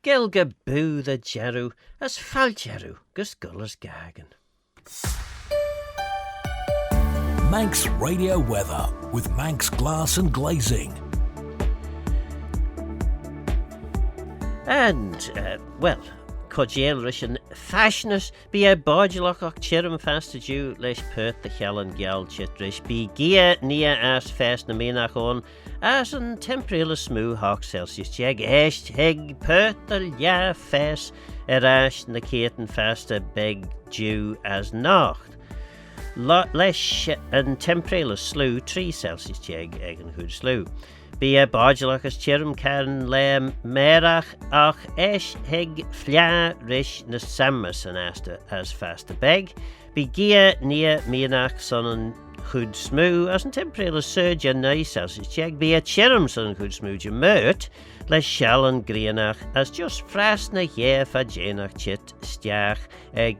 Gaelg aboo the jarw, as fal jarw, gus Goll as Gaccan. Manx Radio Weather with Manx Glass and Glazing. And, Codgéilris and faishnys be a Ballaugh och chirm fast due leis pert the Challan Gael chitris be gia nia as fast na menach on as an temperele smooth hawk Celsius jeg echt heg pert the ja fast ash na keten fast a beg due as nacht. Leis an temperele slew 3 Celsius jeg egen hood slew. Be a Ballaugh as chirm can le merach ach esh heg flia rish na sammas an asta as fast a beg. Be gia nia mianach son an hood smoo as an temperele surge a 9 Celsius jeg be a chirm son an hood smoo je mert le shall an grianach as just fras na jef a jenach chit stiach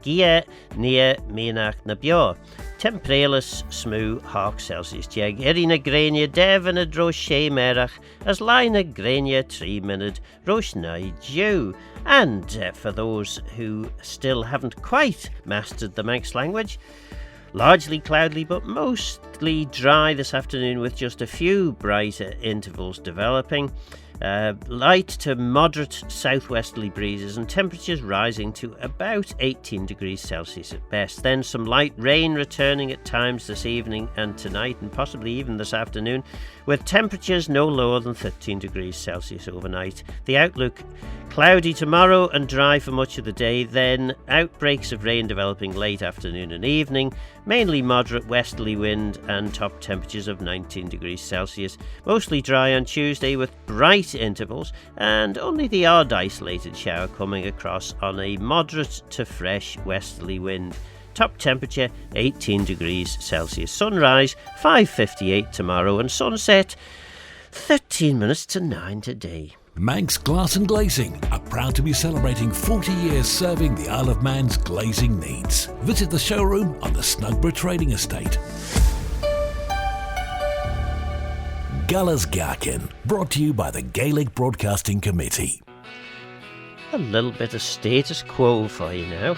gia nia mianach na bio. Temperelus smoo hawk Celsius jeg na grania dev and a drosh she merach as line a grania 3 minute rosh nai dew. And for those who still haven't quite mastered the Manx language, largely cloudy but mostly dry this afternoon with just a few brighter intervals developing. Light to moderate southwesterly breezes and temperatures rising to about 18 degrees Celsius at best. Then some light rain returning at times this evening and tonight and possibly even this afternoon, with temperatures no lower than 13 degrees Celsius overnight. The outlook: cloudy tomorrow and dry for much of the day, then outbreaks of rain developing late afternoon and evening, mainly moderate westerly wind and top temperatures of 19 degrees Celsius. Mostly dry on Tuesday with bright intervals and only the odd isolated shower coming across on a moderate to fresh westerly wind. Top temperature 18 degrees Celsius. Sunrise 5:58 tomorrow and sunset 13 minutes to 9 today. Manx Glass and Glazing are proud to be celebrating 40 years serving the Isle of Man's glazing needs. Visit the showroom on the Snugborough Trading Estate. Gallagher's Gaccan, brought to you by the Gaelic Broadcasting Committee. A little bit of status quo for you now.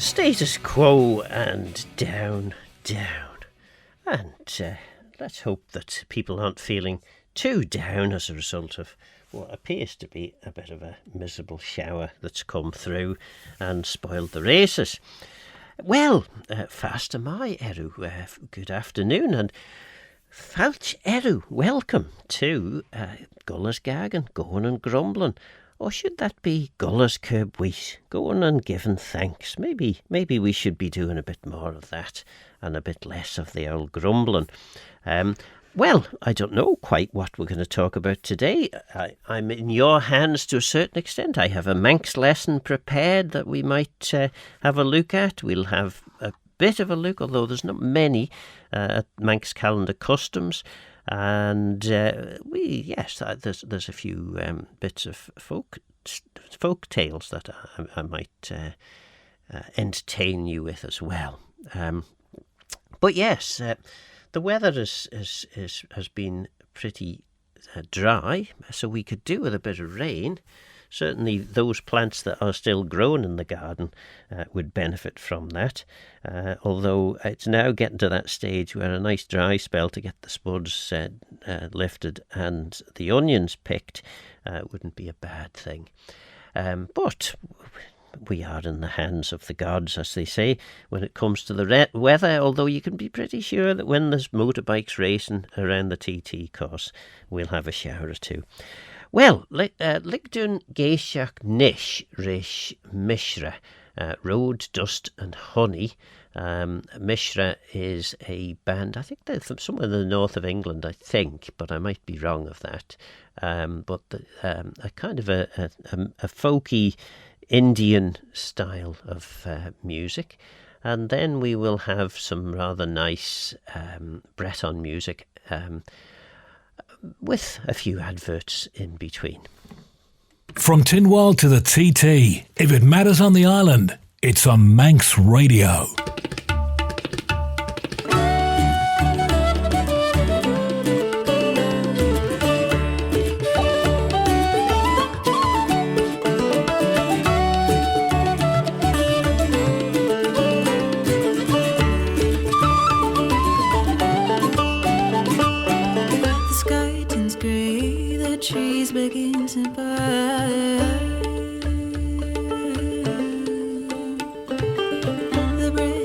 Status quo and down. And let's hope that people aren't feeling too down as a result of what appears to be a bit of a miserable shower that's come through and spoiled the races. Well, fast am I, Eru. Good afternoon, and Falch Eru, welcome to Gull's Gaccan, going and grumbling. Or should that be Gull's curb wheat, going and giving thanks? Maybe we should be doing a bit more of that and a bit less of the old grumbling. Well, I don't know quite what we're going to talk about today. I'm in your hands to a certain extent. I have a Manx lesson prepared that we might have a look at. We'll have a bit of a look, although there's not many, at Manx calendar customs. And there's a few bits of folk tales that I might entertain you with as well. But yes, the weather has been pretty dry, so we could do with a bit of rain. Certainly those plants that are still grown in the garden would benefit from that, although it's now getting to that stage where a nice dry spell to get the spuds lifted and the onions picked wouldn't be a bad thing. But we are in the hands of the gods, as they say, when it comes to the weather, although you can be pretty sure that when there's motorbikes racing around the TT course, we'll have a shower or two. Well, Ligdun Gaelg Nish Rish Mishra, Road, Dust and Honey. Mishra is a band, I think they're from somewhere in the north of England, I think, but I might be wrong of that. But a kind of a folky Indian style of music. And then we will have some rather nice Breton music with a few adverts in between. From Tynwald to the TT, if it matters on the island, it's on Manx Radio. The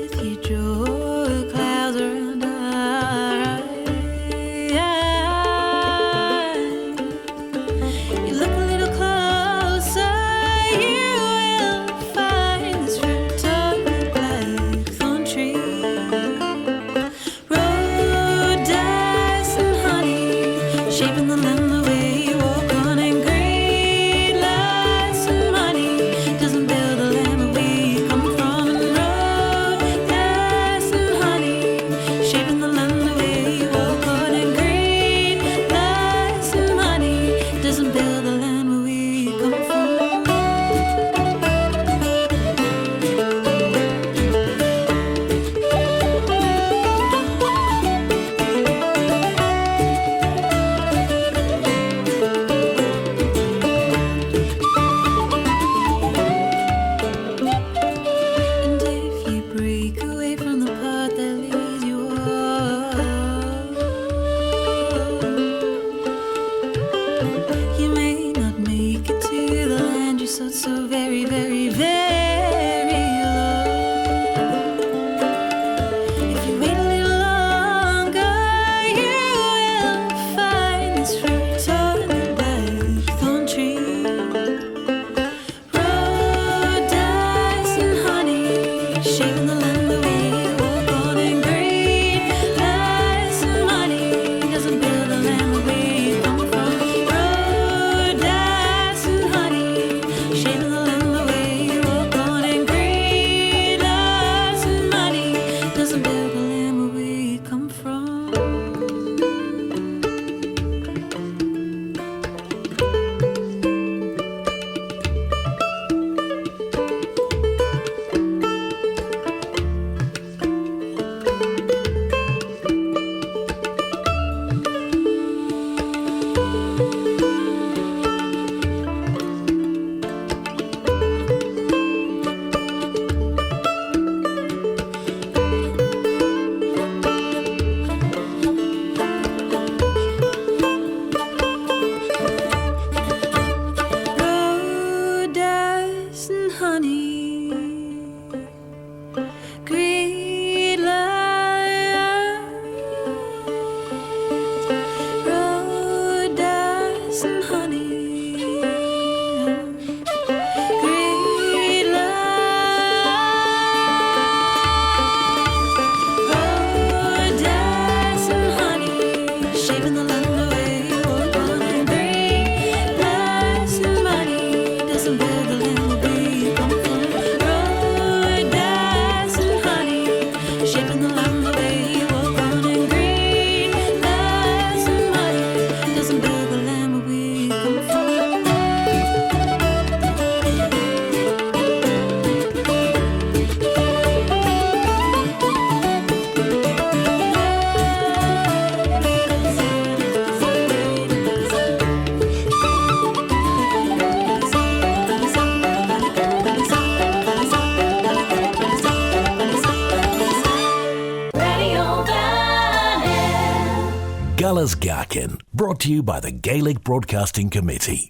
Gallagher's Gaccan, brought to you by the Gaelic Broadcasting Committee.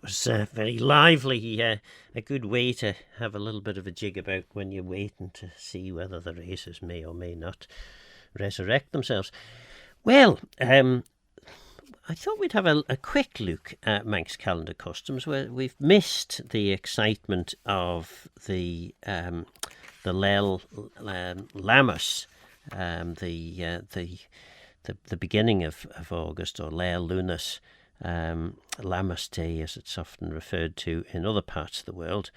That was very lively. A good way to have a little bit of a jig about when you're waiting to see whether the racers may or may not resurrect themselves. Well, I thought we'd have a quick look at Manx calendar customs, where we've missed the excitement of the Laa'l Lammas, the beginning of August, or Laa'l Lunas, Lammas Day, as it's often referred to in other parts of the world.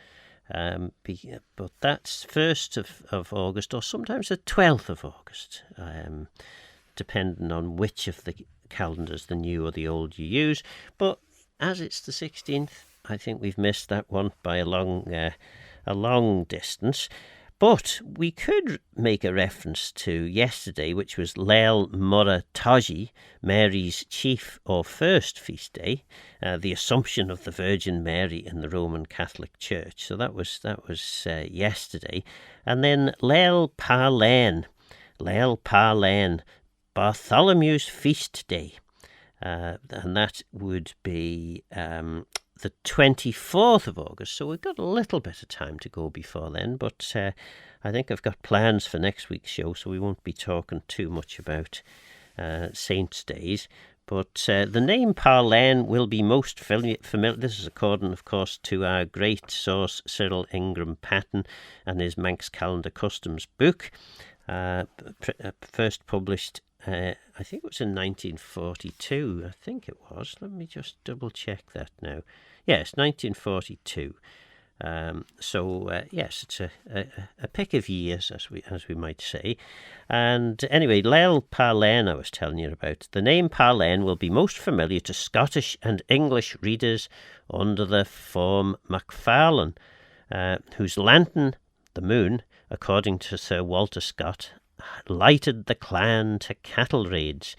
But that's 1st of August, or sometimes the 12th of August, depending on which of the calendars, the new or the old, you use. But as it's the 16th, I think we've missed that one by a long distance. But we could make a reference to yesterday, which was Laa'l Parlane, Mary's chief or first feast day, the Assumption of the Virgin Mary in the Roman Catholic Church. So that was yesterday. And then Laa'l Parlane, Bartholomew's feast day, and that would be the 24th of August, so we've got a little bit of time to go before then, but I think I've got plans for next week's show, so we won't be talking too much about Saints' Days. But the name Parlane will be most familiar. This is according, of course, to our great source Cyril Ingram Patten and his Manx Calendar Customs book, first published, I think it was in 1942, I think it was. Let me just double check that now. Yes, 1942. Yes, it's a pick of years, as we might say. And anyway, Laa'l Parlane I was telling you about. The name Parlane will be most familiar to Scottish and English readers under the form MacFarlane, whose lantern, the moon, according to Sir Walter Scott, lighted the clan to cattle raids.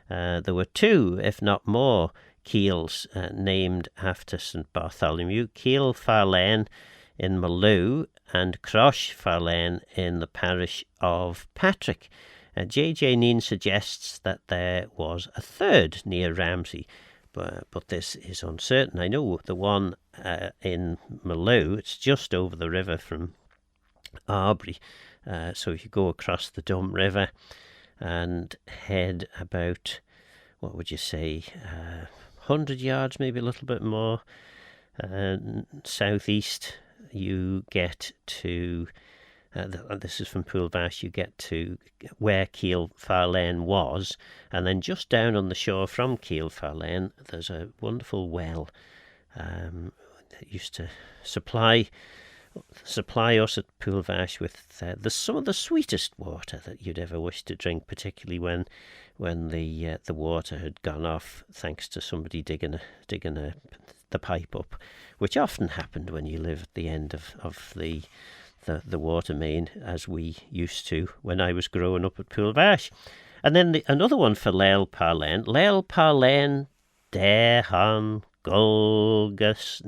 There were 2, if not more, keels named after St Bartholomew: Keil Farlane in Meayll and Crosh Farlane in the parish of Patrick. J.J. Neen suggests that there was a 3rd near Ramsey, but this is uncertain. I know the one in Meayll, it's just over the river from Arbury. So if you go across the Dum River and head about, what would you say, 100 yards, maybe a little bit more, southeast, you get to, this is from Poolvash, you get to where Keil Farlane was, and then just down on the shore from Keil Farlane, there's a wonderful well that used to supply us at Poolvash with some of the sweetest water that you'd ever wish to drink, particularly when the water had gone off, thanks to somebody digging the pipe up, which often happened when you live at the end of the water main, as we used to when I was growing up at Poolvash. And then another one for Laa'l Parlane, Dehan Golgus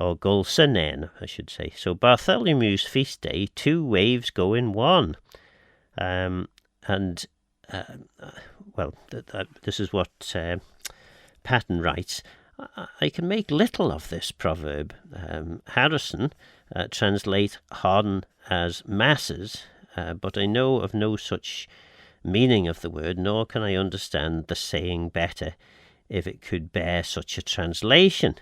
or Gulsanen, I should say. So Bartholomew's feast day, 2 waves go in one. This is what Patten writes. I can make little of this proverb. Harrison translate hon as masses, but I know of no such meaning of the word, nor can I understand the saying better if it could bear such a translation.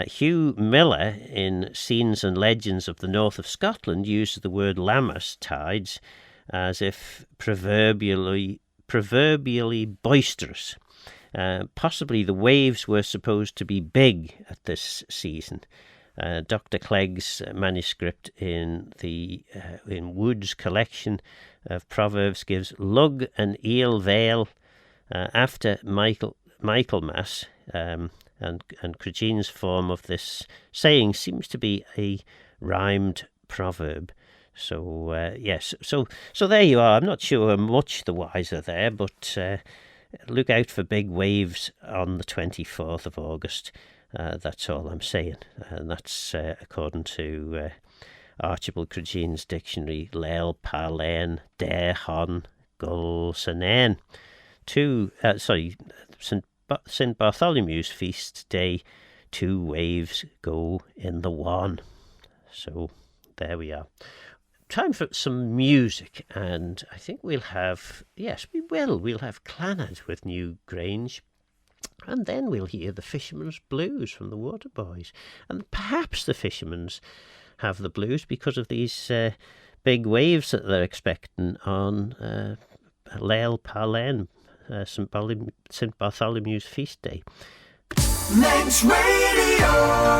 Hugh Miller, in Scenes and Legends of the North of Scotland, uses the word Lammas tides as if proverbially boisterous. Possibly the waves were supposed to be big at this season. Dr. Clegg's manuscript in Wood's collection of proverbs gives lug and eel vale after Michaelmas, and Cregeen's form of this saying seems to be a rhymed proverb. So yes, so there you are. I'm not sure I'm much the wiser there, but look out for big waves on the 24th of August. That's all I'm saying, and that's according to Archibald Cregeen's dictionary, Laa'l Parlane, Dehan Gulsanen. St St. Bartholomew's feast day, two waves go in the one. So there we are. Time for some music, and I think we'll have Clannad with New Grange, and then we'll hear the Fisherman's Blues from the Waterboys, and perhaps the Fishermen's have the blues because of these big waves that they're expecting on Laa'l Parlane, St. Bartholomew's feast day. Manx Radio.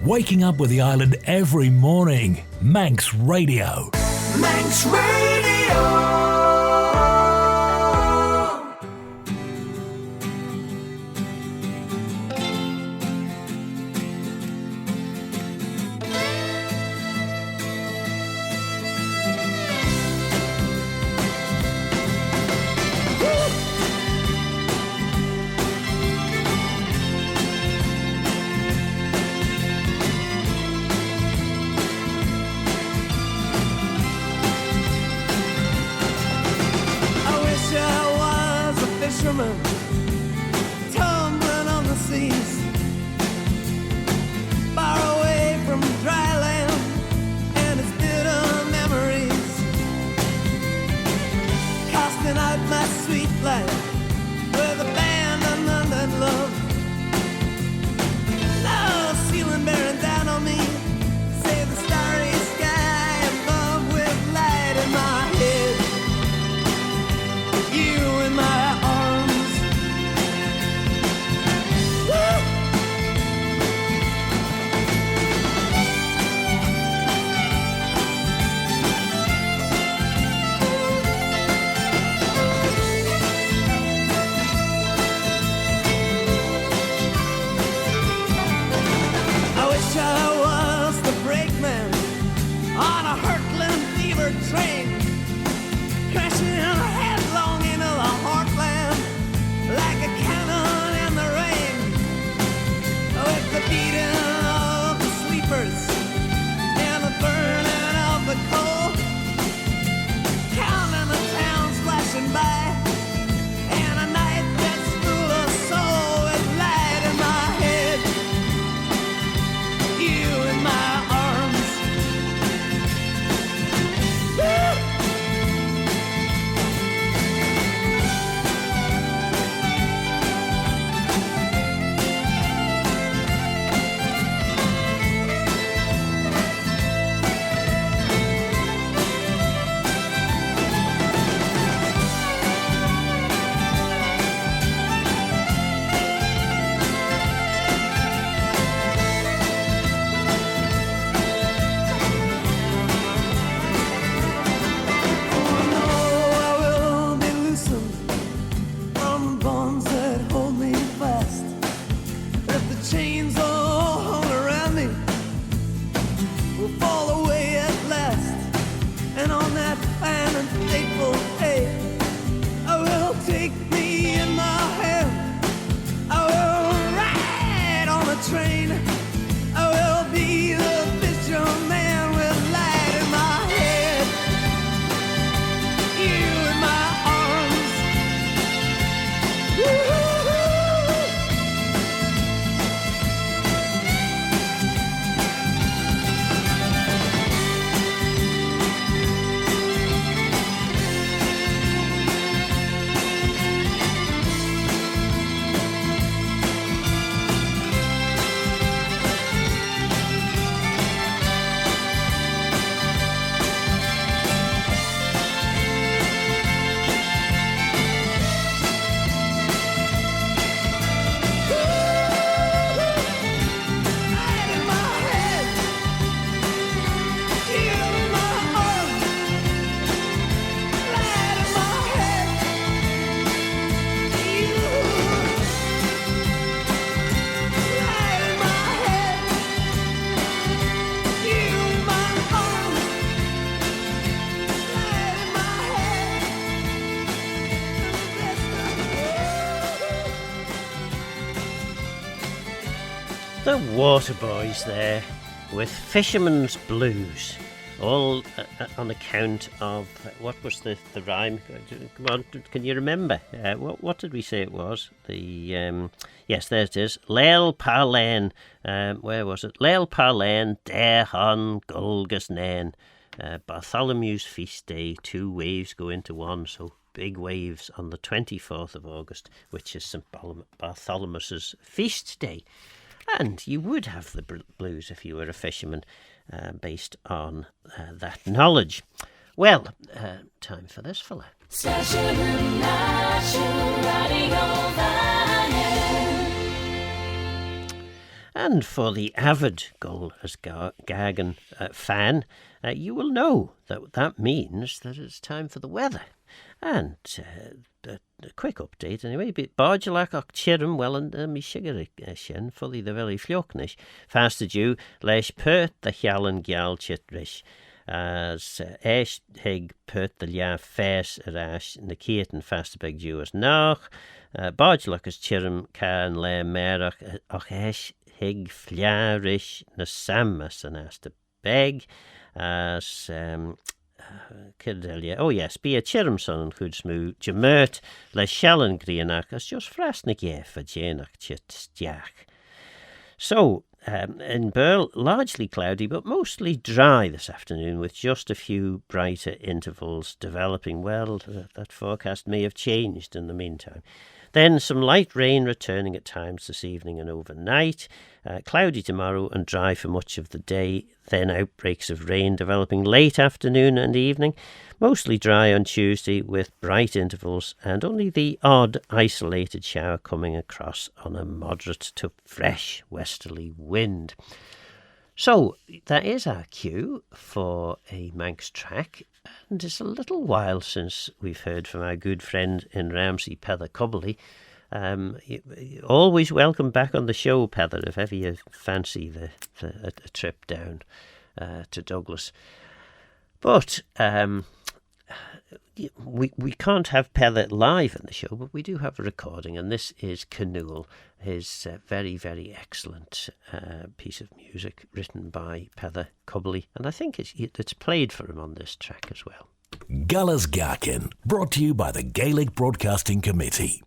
Waking up with the island every morning. Manx Radio. Manx Radio. fisherman tumbling on the seas, far away from dry land and its bitter memories, casting out my sweet life with abandonment and love. Now ceiling bearing down on me, save the starry sky above with light in my head, you in my arms. Woo! I wish I was the brakeman on a hurtling fever train, crashing headlong into the heartland like a cannon in the rain, with the beating of the sleepers and the burning of the coal, counting the towns flashing by, and a night that's full of soul with light in my head, you in my arms. Woo! Train, I will be the fisherman with light in my head, you in my arms. Woo-hoo-hoo. Light in my head, you in my arms. Light in my head, you. Light in my head, you in my arms. Light in my head, The Waterboys there with Fisherman's Blues, all on account of, what was the rhyme? Come on, can you remember? What did we say it was? Yes, there it is. Laa'l Parlane, where was it? Laa'l Parlane, Dare Goll Nain. Bartholomew's feast day, 2 waves go into one, so big waves on the 24th of August, which is St. Bartholomew's feast day. And you would have the blues if you were a fisherman, based on that knowledge. Well, time for this fella. And for the avid Goll as Gaccan fan, you will know that means that it's time for the weather. And a quick update anyway. Ballaugh h-emshyr and h-emshyr fully the very fiocnish. Faster due, leis perth the Gaelg Gaelg as hig perth the lia fes rash na keaten faster big due as nach. Ballaugh h-emshyr can le merach och hig fliarish na sammas and as the beg as Kirdelia. Oh yes, be a chirmson and chud smooth jamert le shallan grianach as just frasnig for janach chit stiach. So, in Burl, largely cloudy but mostly dry this afternoon with just a few brighter intervals developing. Well, that forecast may have changed in the meantime. Then some light rain returning at times this evening and overnight. Cloudy tomorrow and dry for much of the day. Then outbreaks of rain developing late afternoon and evening. Mostly dry on Tuesday with bright intervals and only the odd isolated shower coming across on a moderate to fresh westerly wind. So that is our cue for a Manx track. And it's a little while since we've heard from our good friend in Ramsey, Peather Cubbley. Always welcome back on the show, Peather, if ever you fancy a trip down to Douglas. But we can't have Peather live in the show, but we do have a recording, and this is Canoel, his very, very excellent piece of music written by Peather Cubbley, and I think it's played for him on this track as well. Gallagher's Gaccan, brought to you by the Gaelic Broadcasting Committee.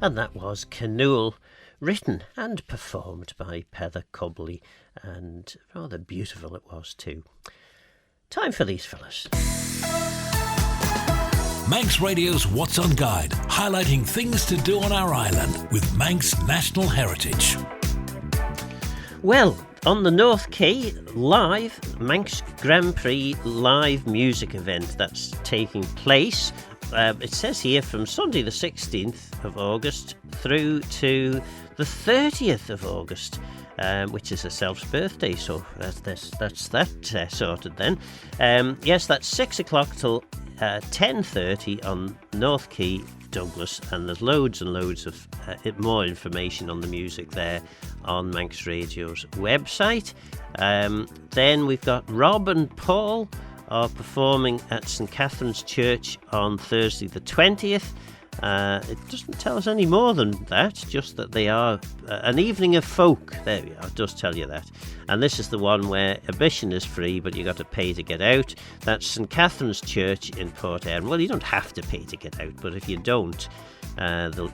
And that was Canoel, written and performed by Peather Cobley, and rather beautiful it was too. Time for these fellas. Manx Radio's What's On Guide, highlighting things to do on our island with Manx National Heritage. Well, on the North Quay, live Manx Grand Prix live music event that's taking place. It says here from Sunday the 16th of August through to the 30th of August, which is herself's birthday, so that's that sorted then. Yes, that's 6 o'clock till 10:30 on North Quay, Douglas, and there's loads and loads of more information on the music there on Manx Radio's website. Then we've got Rob and Paul are performing at St Catherine's Church on Thursday the 20th. It doesn't tell us any more than that, just that they are an evening of folk. There we are, it does tell you that. And this is the one where admission is free, but you got to pay to get out. That's St Catherine's Church in Port Erin. Well, you don't have to pay to get out, but if you don't,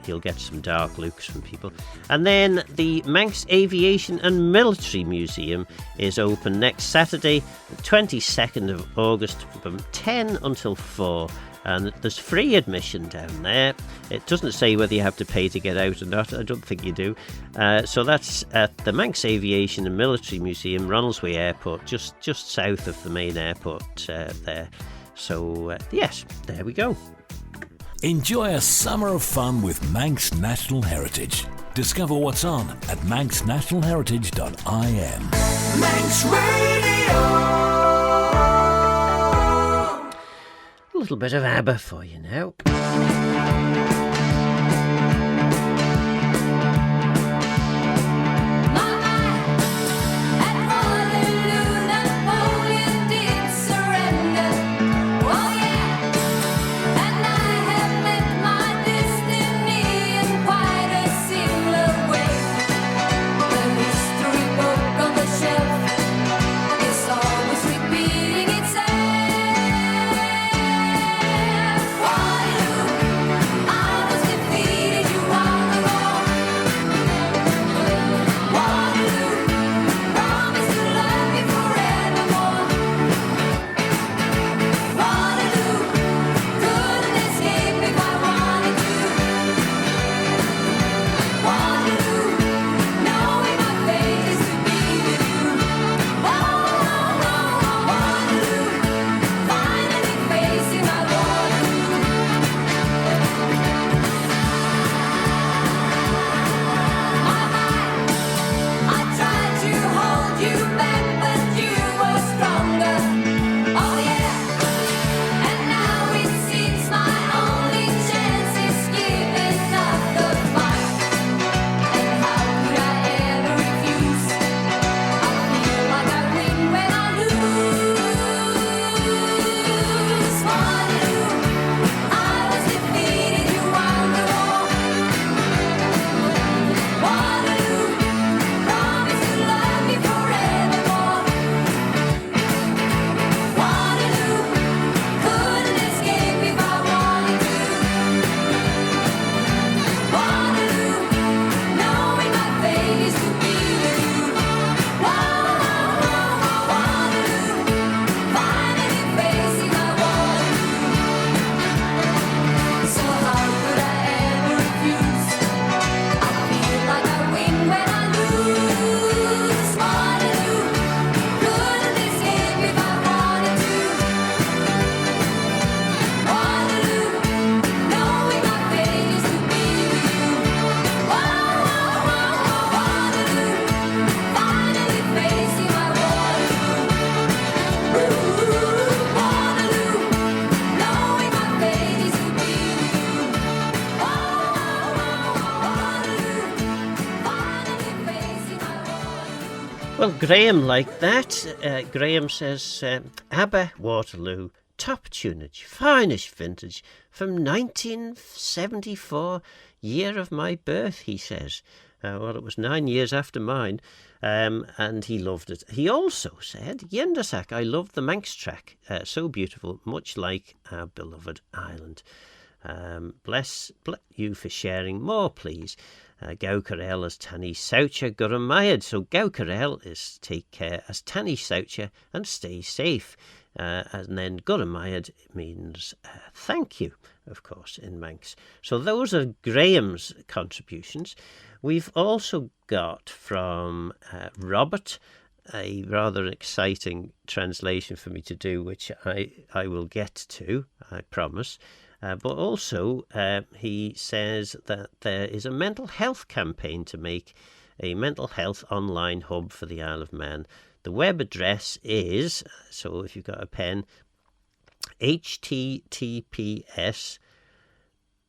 you'll get some dark looks from people. And then the Manx Aviation and Military Museum is open next Saturday, the 22nd of August, from 10 until 4. And there's free admission down there. It doesn't say whether you have to pay to get out or not. I don't think you do. So that's at the Manx Aviation and Military Museum, Ronaldsway Airport, just south of the main airport there. So, yes, there we go. Enjoy a summer of fun with Manx National Heritage. Discover what's on at manxnationalheritage.in. Manx Radio. A little bit of ABBA for you now. Well, Graham liked that. Graham says, ABBA Waterloo, top tunage, finest vintage, from 1974, year of my birth, he says. Well, it was 9 years after mine, and he loved it. He also said, yindyssagh, I loved the Manx track, so beautiful, much like our beloved island. Bless you for sharing more, please. Gaucarel as Tanny Soucher Guramayad. So Gaucarel is take care as Tanny Soucher and stay safe. And then Guramayad means thank you, of course, in Manx. So those are Graham's contributions. We've also got from Robert a rather exciting translation for me to do, which I will get to, I promise. But also, he says that there is a mental health campaign to make a mental health online hub for the Isle of Man. The web address is, so if you've got a pen, https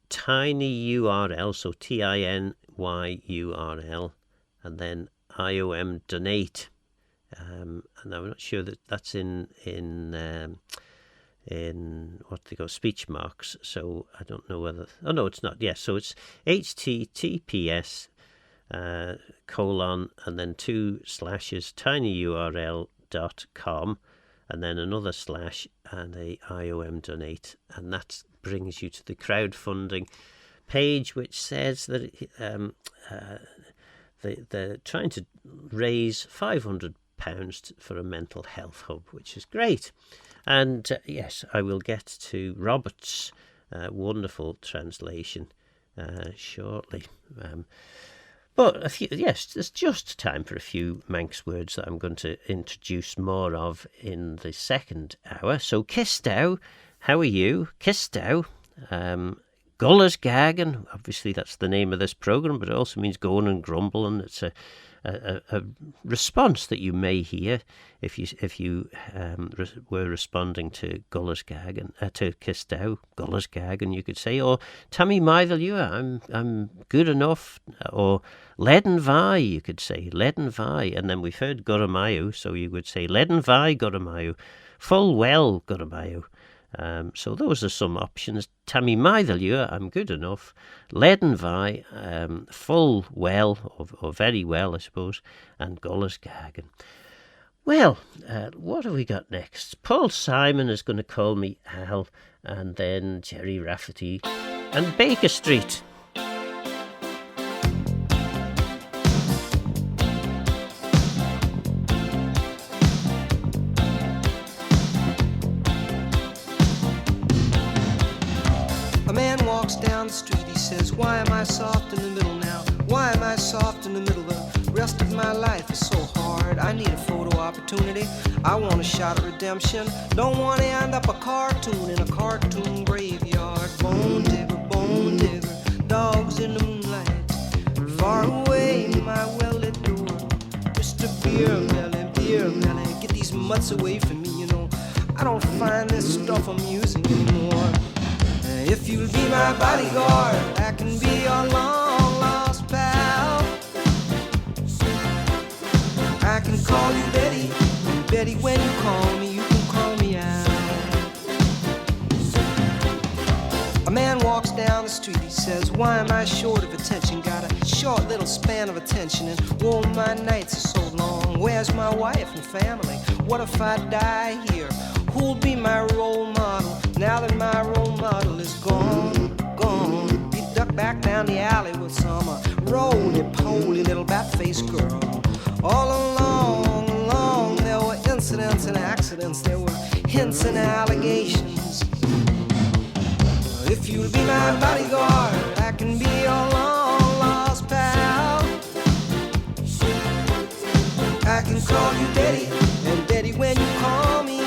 tiny URL, so TINYURL, and then IOM donate. And I'm not sure that that's in what they call speech marks, so I don't know whether, oh no, it's not. Yes, so it's https colon and then 2 slashes tinyurl.com and then another slash and a IOM donate, and that brings you to the crowdfunding page, which says that they're trying to raise £500 for a mental health hub, which is great. And yes, I will get to Robert's wonderful translation shortly. But there's just time for a few Manx words that I'm going to introduce more of in the second hour. So Kistow, how are you? Kistow, Gullers Gaccan, obviously that's the name of this programme, but it also means go on and grumble, and it's a response that you may hear if you were responding to Gullers Gaccan, to Kistow, Gullers Gaccan, you could say, or Tammy Meayll, I'm good enough, or Leaden Vi, you could say, Leaden Vi, and then we've heard Guramayu, so you would say Leaden Vi Guramayu, full well Guramayu. So those are some options. Tammy Meayll, I'm good enough. Leaden Vi, full well, or very well, I suppose, and Gullers Gaccan. Well, what have we got next? Paul Simon is going to call me Al, and then Jerry Rafferty and Baker Street. Down the street, he says, why am I soft in the middle now? Why am I soft in the middle? The rest of my life is so hard. I need a photo opportunity. I want a shot at redemption. Don't want to end up a cartoon in a cartoon graveyard. Bone digger, dogs in the moonlight. Far away, my well-lit door. Mr. Beer Melly, get these mutts away from me, you know. I don't find this stuff amusing anymore. If you'll be my bodyguard, I can be your long-lost pal. I can call you Betty, and Betty, when you call me, you can call me out. A man walks down the street, he says, why am I short of attention? Got a short little span of attention, and whoa, my nights are so long. Where's my wife and family? What if I die here? Who'll be my role model now that my role model is gone? He ducked back down the alley with some roly-poly little bat-faced girl. All along, there were incidents and accidents, there were hints and allegations. If you'll be my bodyguard, I can be your long-lost pal. I can call you Daddy, and Daddy, when you call me,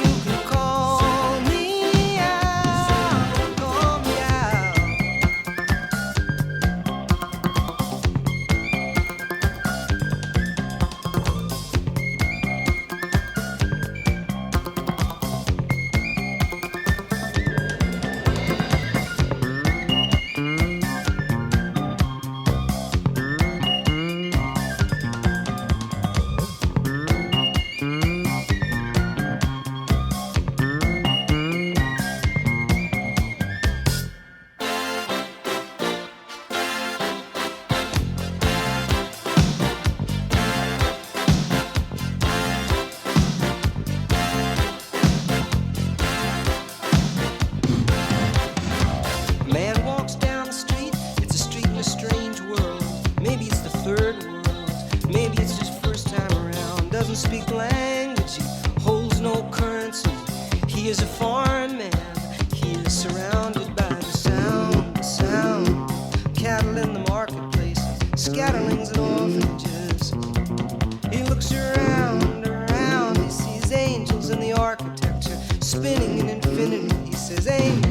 third world. Maybe it's just first time around. Doesn't speak language, he holds no currency. He is a foreign man, he is surrounded by the sound. Cattle in the marketplace, scatterlings and orphanages. He looks around, he sees angels in the architecture, spinning in infinity. He says, amen,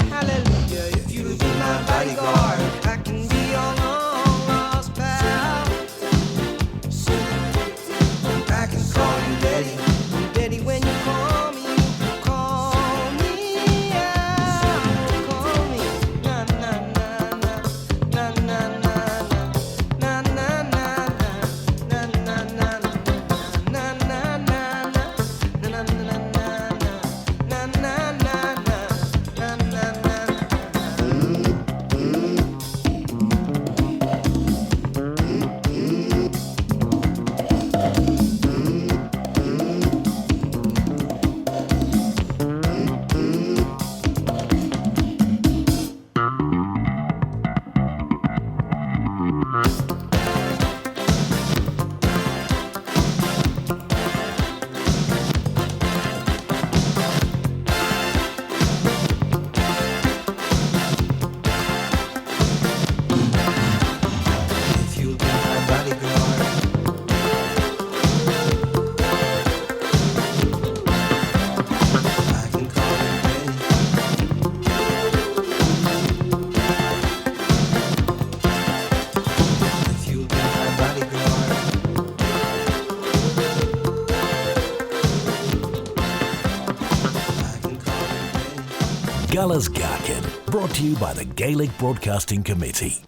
hallelujah. If you'll be my bodyguard, I can be your long lost pal. I can call you Betty, and Betty, when you call me out. Call me, na na na na, na na na na, na na na na, na na na na, na na na na, na na Gallagher's Gaccan, brought to you by the Gaelic Broadcasting Committee.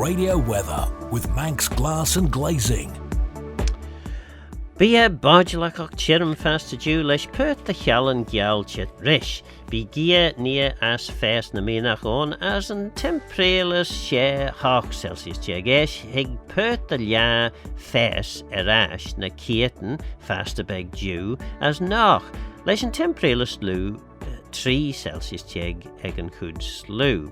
radio weather with Manx Glass and Glazing. Bia Ballaugh h-emshyr fast Jew leis pert the Gaccan Gaelg chit rish. Be gia nia as fast na Meayll on as an perils h-emshyr chegesh hig pert the Laa'l Parlane na Gaccan fast beg Jew as nach leis an perils loo 3 Celsius cheg egan could slew.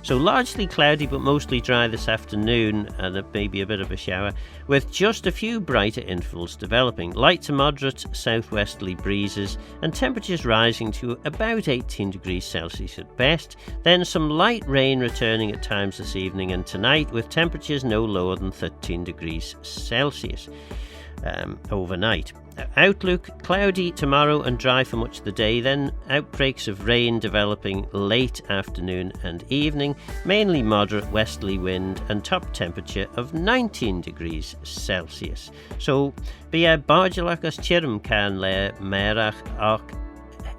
So largely cloudy but mostly dry this afternoon and maybe a bit of a shower, with just a few brighter intervals developing. Light to moderate southwesterly breezes and temperatures rising to about 18 degrees Celsius at best. Then some light rain returning at times this evening and tonight, with temperatures no lower than 13 degrees Celsius overnight. Outlook, cloudy tomorrow and dry for much of the day, then outbreaks of rain developing late afternoon and evening, mainly moderate westerly wind and top temperature of 19 degrees Celsius. So, bia Ballaugh h-emshyr can le merach och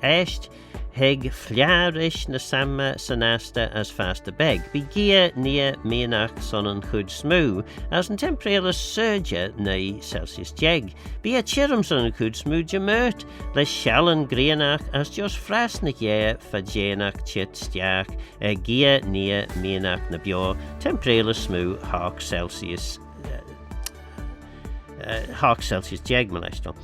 est heg fliarish na sama sanasta as fast a beg. Be gia nia Meayll son an chud smooth as an perils surge na Celsius jeg. Be a h-emshyr son an chud smooth jamert le shallan grianach as just fras na gia fajenach chit stiach gia nia Meayll na bio perils smooth hawk Celsius jeg moleston.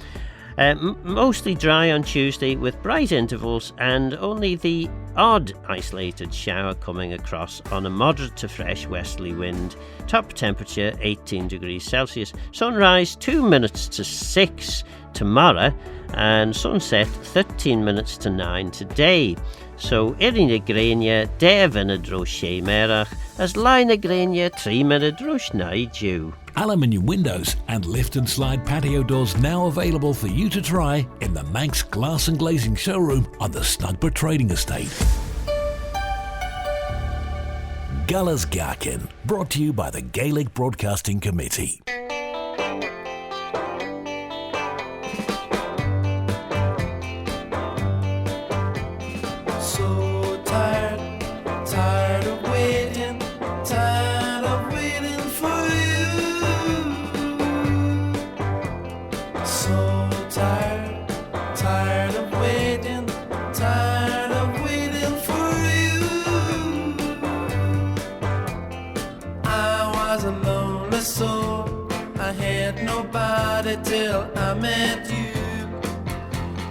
Mostly dry on Tuesday with bright intervals and only the odd isolated shower coming across on a moderate to fresh westerly wind. Top temperature 18 degrees Celsius. Sunrise 2 minutes to 6 tomorrow and sunset 13 minutes to 9 today. So irin grania 10 minute drosh merach as line grania 3 minute drosh nai Jew. Aluminium windows and lift and slide patio doors now available for you to try in the Manx Glass and Glazing showroom on the Snugborough Trading Estate. Gullah's Gaccan, brought to you by the Gaelg Broadcasting Committee. So tired, tired of waiting, tired of waiting for you. So tired, tired of waiting, tired of waiting for you. I was a lonely soul, I had nobody till I met you.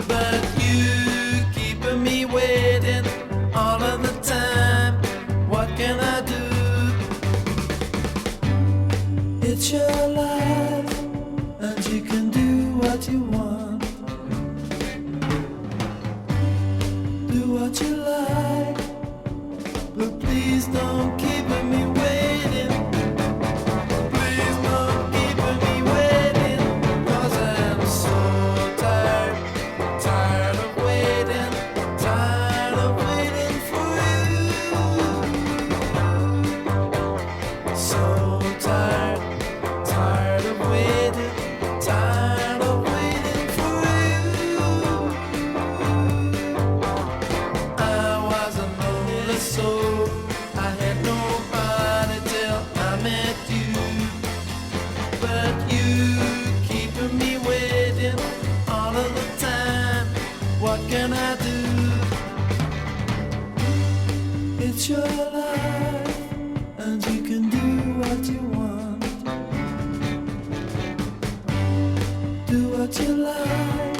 But you keeping me waiting all of the time. What can I do? It's your life, and you can do what you want. Do what you like, but please don't keep me waiting. Please don't keep me waiting, 'cause I'm so tired, tired of waiting, tired of waiting for you. So tired, tired of waiting, tired of waiting for you. I was a lonely soul, I had nobody till I met you. But you keeping me waiting all of the time. What can I do? It's your life, and you can do what you want. Do what you like.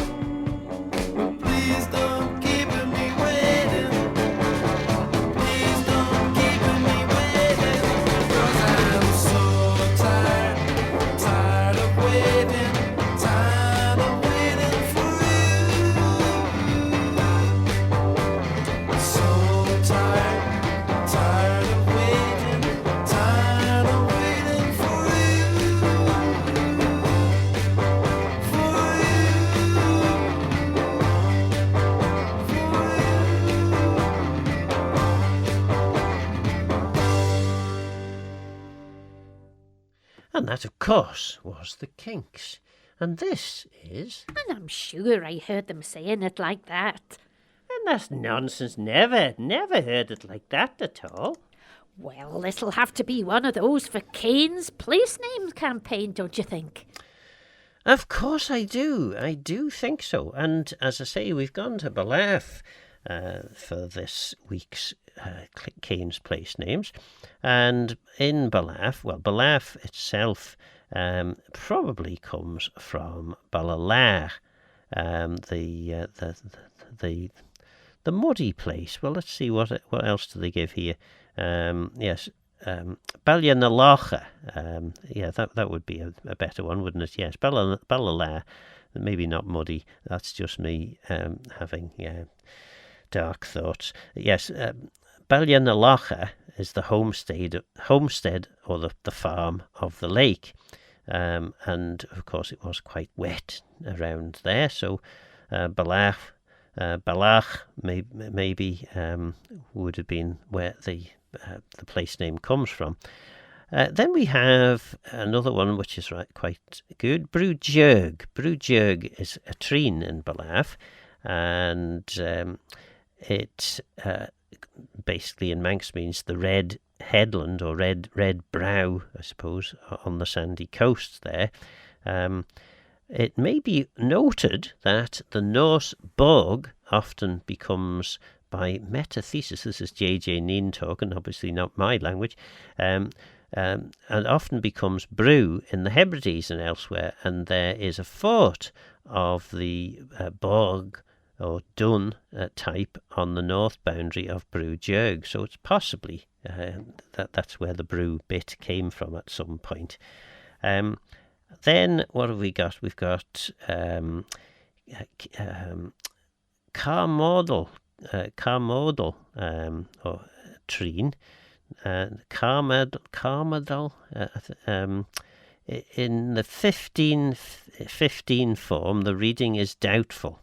Please don't keep me waiting. Please don't keep me waiting. 'Cause I'm so tired, tired of waiting, tired of waiting for you. So tired, tired of waiting, tired of waiting for you. For And that, of course, was the Kinks. And this is... And I'm sure I heard them saying it like that. And that's nonsense. Never heard it like that at all. Well, this'll have to be one of those for Kane's place names campaign, don't you think? Of course I do. I do think so. And as I say, we've gone to Ballaugh for this week's Kane's place names. And in Ballaugh, well, Ballaugh itself probably comes from Ballaugh, the muddy place. Well, let's see what else do they give here. Yes, Ballaugh. Yeah, that would be a better one, wouldn't it? Yes, Ballaugh. Maybe not muddy. That's just me having dark thoughts. Yes, Ballaugh is the homestead or the farm of the lake. And of course it was quite wet around there, so Ballaugh maybe would have been where the place name comes from. Then we have another one which is quite good, braew. Braew is a treen in Ballaugh, and it basically in Manx means the red headland or red braew, I suppose, on the sandy coast there. It may be noted that the Norse bog often becomes, by metathesis, this is J.J. Neen talking, obviously not my language, and often becomes brew in the Hebrides and elsewhere, and there is a fort of the bog or dun type on the north boundary of braew. So it's possibly that's where the brew bit came from at some point. Then what have we got? We've got carmodal or treen. Carmadal. In the 1515 form, the reading is doubtful.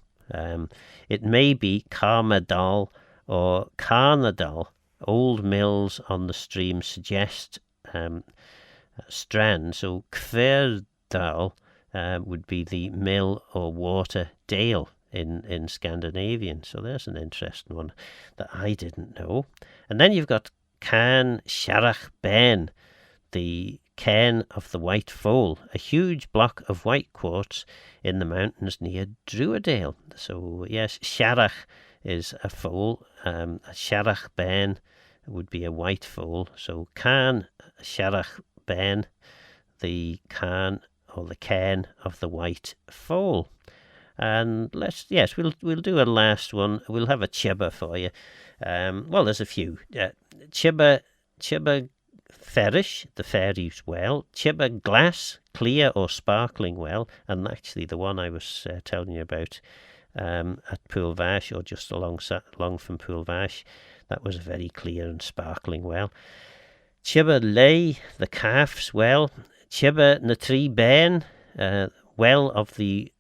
It may be Carmadal or Carnadal. Old mills on the stream suggest strand, so Kverdal would be the mill or water dale in Scandinavian. So there's an interesting one that I didn't know. And then you've got Can Sharach Ben, the cairn of the white foal, a huge block of white quartz in the mountains near Druidale. So yes, Sharach is a foal, a Sharach Ben would be a white foal. So Can Sharach Ben, the cairn or the cairn of the white foal. And we'll do a last one. We'll have a chibber for you. Well, there's a few. Chibber Ferish, the fairies well. Chibber glass, clear or sparkling well. And actually the one I was telling you about at Pool Vash, or just along from Pool Vash, that was a very clear and sparkling well. Chibber lay, the calf's well. Chibber na tree ben, well of the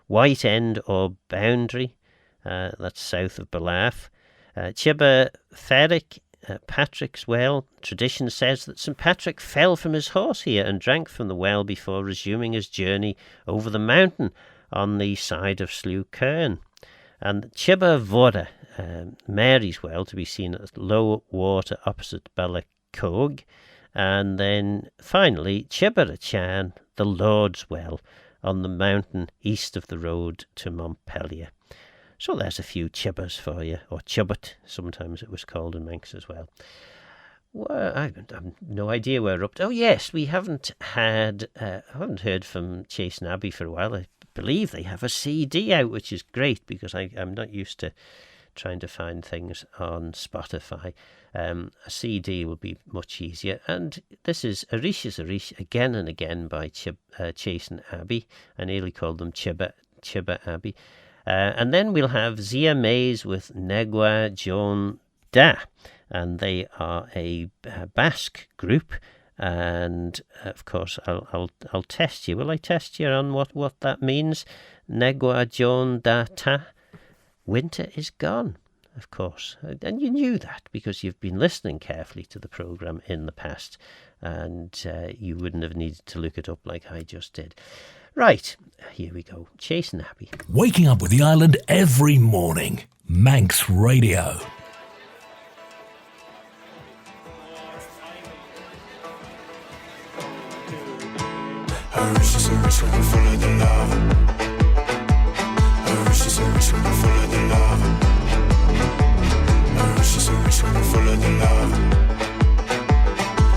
white end or boundary, that's south of Ballaugh. Chibber Ferric, Patrick's well. Tradition says that St. Patrick fell from his horse here and drank from the well before resuming his journey over the mountain on the side of Slieugh Kern. And Chibber Vorda, Mary's well, to be seen at low water opposite Ballaugh. And then finally Chibber Chan, the Lord's well, on the mountain east of the road to Montpellier. So there's a few chibbers for you, or chibbot, sometimes it was called in Manx as well. Well, I have no idea where we're up to. Oh yes, we haven't heard from Chase and Abby for a while. I believe they have a CD out, which is great because I'm not used to trying to find things on Spotify. A CD will be much easier. And this is Arish's Arish again and again by Chase and Abby. I nearly called them Chibber Abby. And then we'll have Zia Mays with Negwa Joan Da, and they are a Basque group. And of course, I'll test you. Will I test you on what that means? Negwa Joan Da Ta. Winter is gone, of course. And you knew that because you've been listening carefully to the programme in the past, and you wouldn't have needed to look it up like I just did. Right, here we go. Chase and Abby. Waking up with the island every morning. Manx Radio. I wish it's a wish we could follow the love. I wish it's a wish we could follow the love. I wish it's a wish we could follow the love.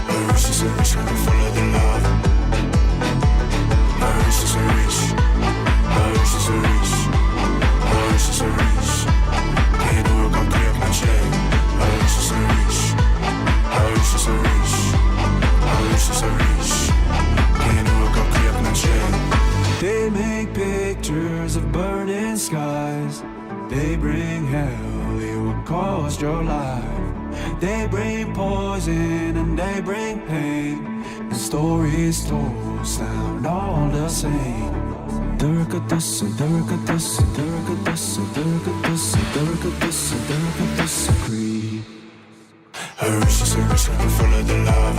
I wish it's a wish we could follow the love. I wish it's a wish. I wish it's a wish. I wish it's a wish. Can't work on clear my check. I wish it's a wish. I wish it's a wish. I wish it's a wish. Can't work on clear my check. They make pictures of burning skies. They bring hell, it will cost your life. They bring poison and they bring pain. The stories told sound all the same. Durka-dussa, durka-dussa, durka-dussa, durka-dussa, durka-dussa, durka-dussa, creed. I wish it's a wish we could follow the love.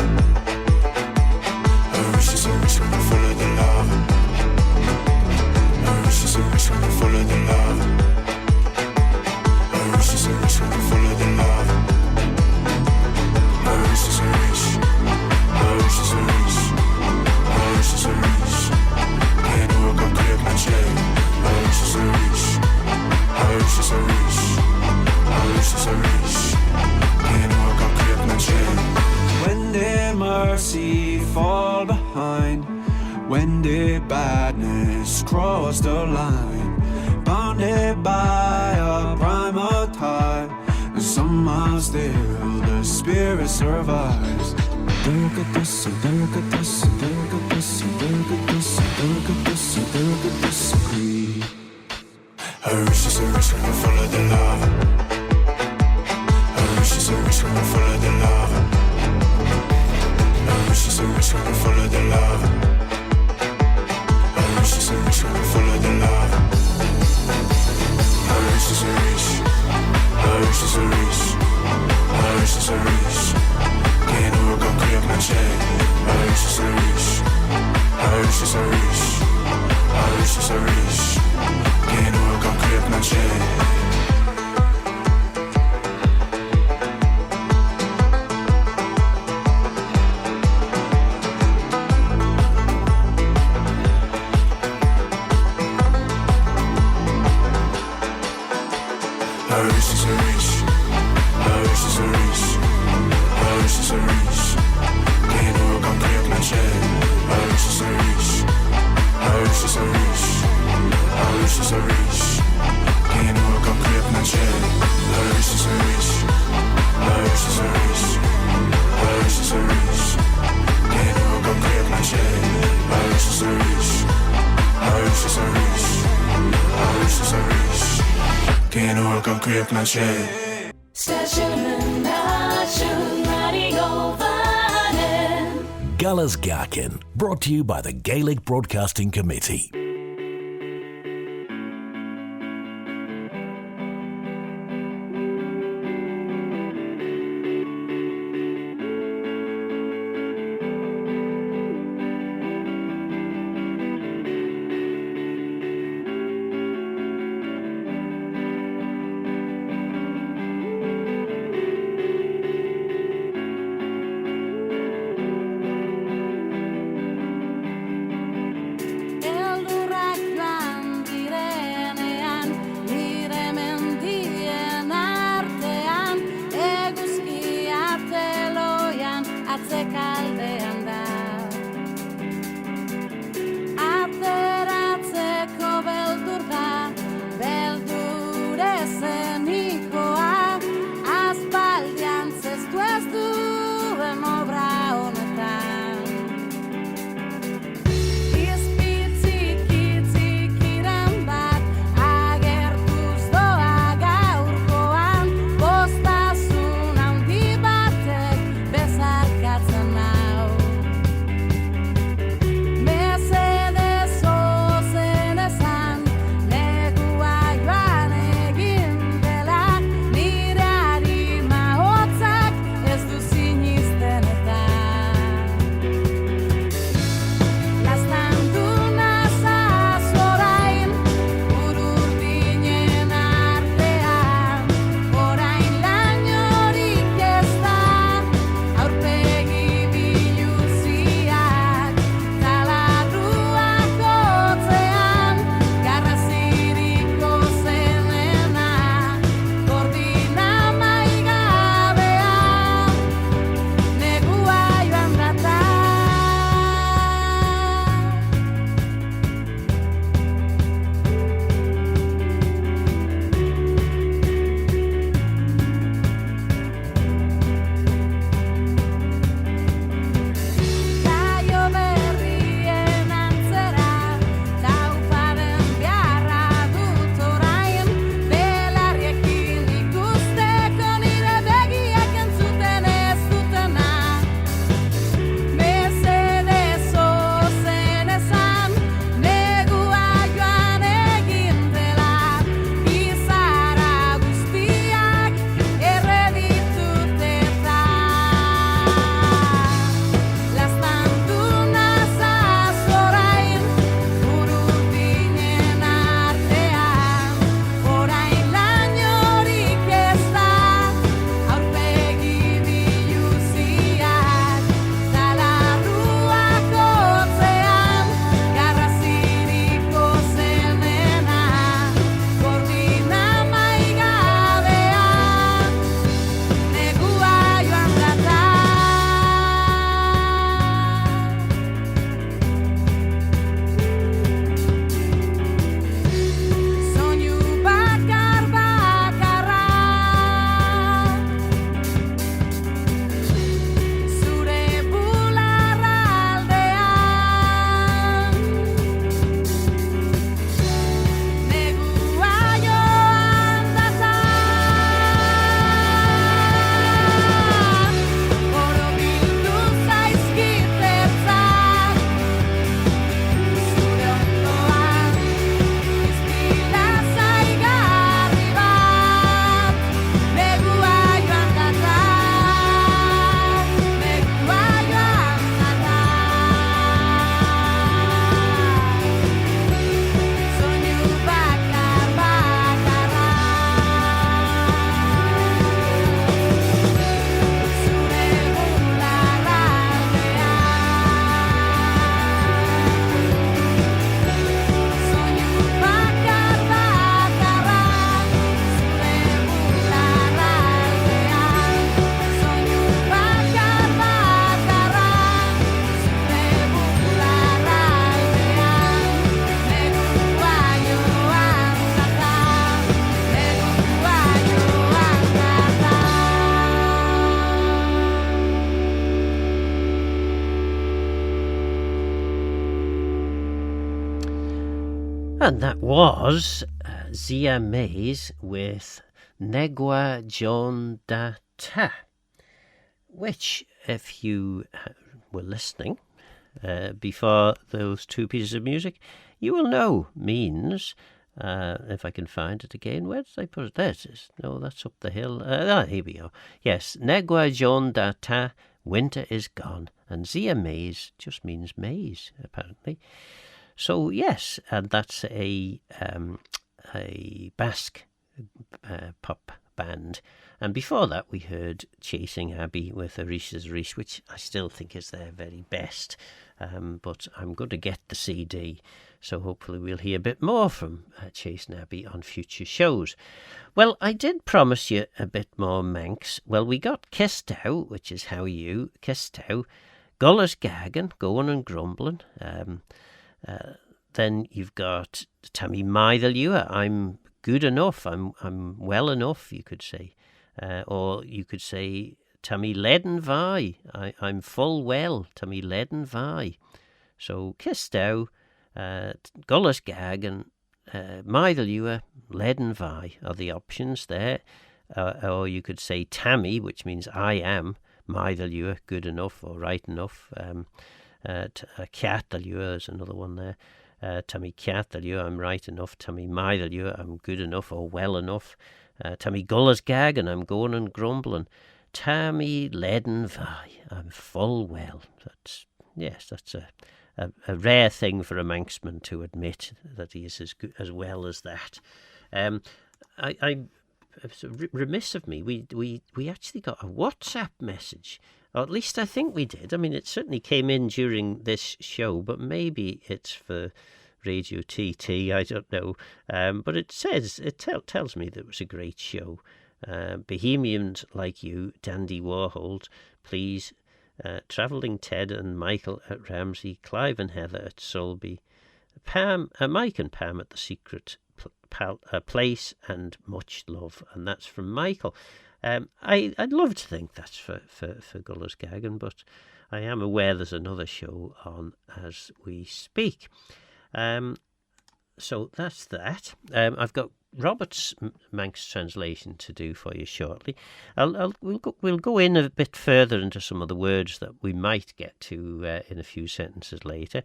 I wish it's a wish we could follow the love. I wish it's a wish we could follow the love. I wish it's a wish we could follow the love. I wish it's a wish. I wish it's a wish. I wish it's a wish. Can't work on clear my check. I wish it's a wish. I wish it's a wish. I wish it's a wish. Can't work on clear my check. When did mercy fall behind? When did badness cross the line? Bounded by a primal tide, and somehow still the spirit survives. Durka-dussa, durka-dussa, durka-dussa, durka-dussa, durka-dussa, durka-dussa, creed. I wish it's a wish we could follow the love. I wish it's a wish we could follow the love. I wish it's a wish we could follow the love. I wish it's a wish we could follow the love. I wish it's a wish. I wish it's a wish. I wish it's a wish. Can't work on clear my check. I wish it's a wish. I wish it's a wish. I wish it's a wish. Can't work on clear my check. I wish it's a wish. I wish it's a wish. I wish it's a wish. Can't work on clear my check. I wish it's a wish. I wish it's a wish. I wish it's a wish. Can't work on clear my check. I wish it's a wish. I wish it's a wish. I wish it's a wish. Can't work on clear my check. I wish it's a wish. I wish it's a wish. I wish it's a wish. Can't work on clear my check. Gallagher's Gaccan, brought to you by the Gaelic Broadcasting Committee. Elder And that was Zia Mays with Negwa John da Ta, which, if you were listening before those two pieces of music, you will know means, if I can find it again, where did I put it? There it is. No, that's up the hill. Here we go. Yes, Negwa John da Ta, winter is gone. And Zia Mays just means maize, apparently. So, yes, and that's a Basque pop band. And before that, we heard Chasing Abbey with Orisha's Rish, which I still think is their very best. But I'm going to get the CD, so hopefully we'll hear a bit more from Chasing Abbey on future shows. Well, I did promise you a bit more Manx. Well, we got Kistow, which is how you, Kistow, Gullis Gaccan, going and grumbling. Then you've got Tammy Meayll, I'm good enough, I'm well enough, you could say. Or you could say, Tammy Leaden Vi, I'm full well, Tammy Leaden Vi. So, Kistow, Gullis Gaccan, Meayll, Leaden Vi are the options there. Or you could say Tammy, which means I am, Meayll, good enough or right enough. Ceartallua is another one there. Tammy Ceartallua, I'm right enough. Tammy Meayll, I'm good enough or well enough. Tammy Gullis Gaccan, I'm going and grumbling. Tammy Leaden Vi, I'm full well. That's a rare thing for a Manxman to admit that he is as well as that. It's remiss of me. We actually got a WhatsApp message. Or at least I think we did. I mean, it certainly came in during this show, but maybe it's for Radio TT, I don't know. But it tells me that it was a great show. Bohemians like you, Dandy Warhols, please. Travelling Ted and Michael at Ramsey, Clive and Heather at Sulby, Mike and Pam at the Secret Place, and much love. And that's from Michael. I'd love to think that's for Gullis Gaccan, but I am aware there's another show on as we speak. So that's that. I've got Robert's Manx translation to do for you shortly. We'll go in a bit further into some of the words that we might get to in a few sentences later.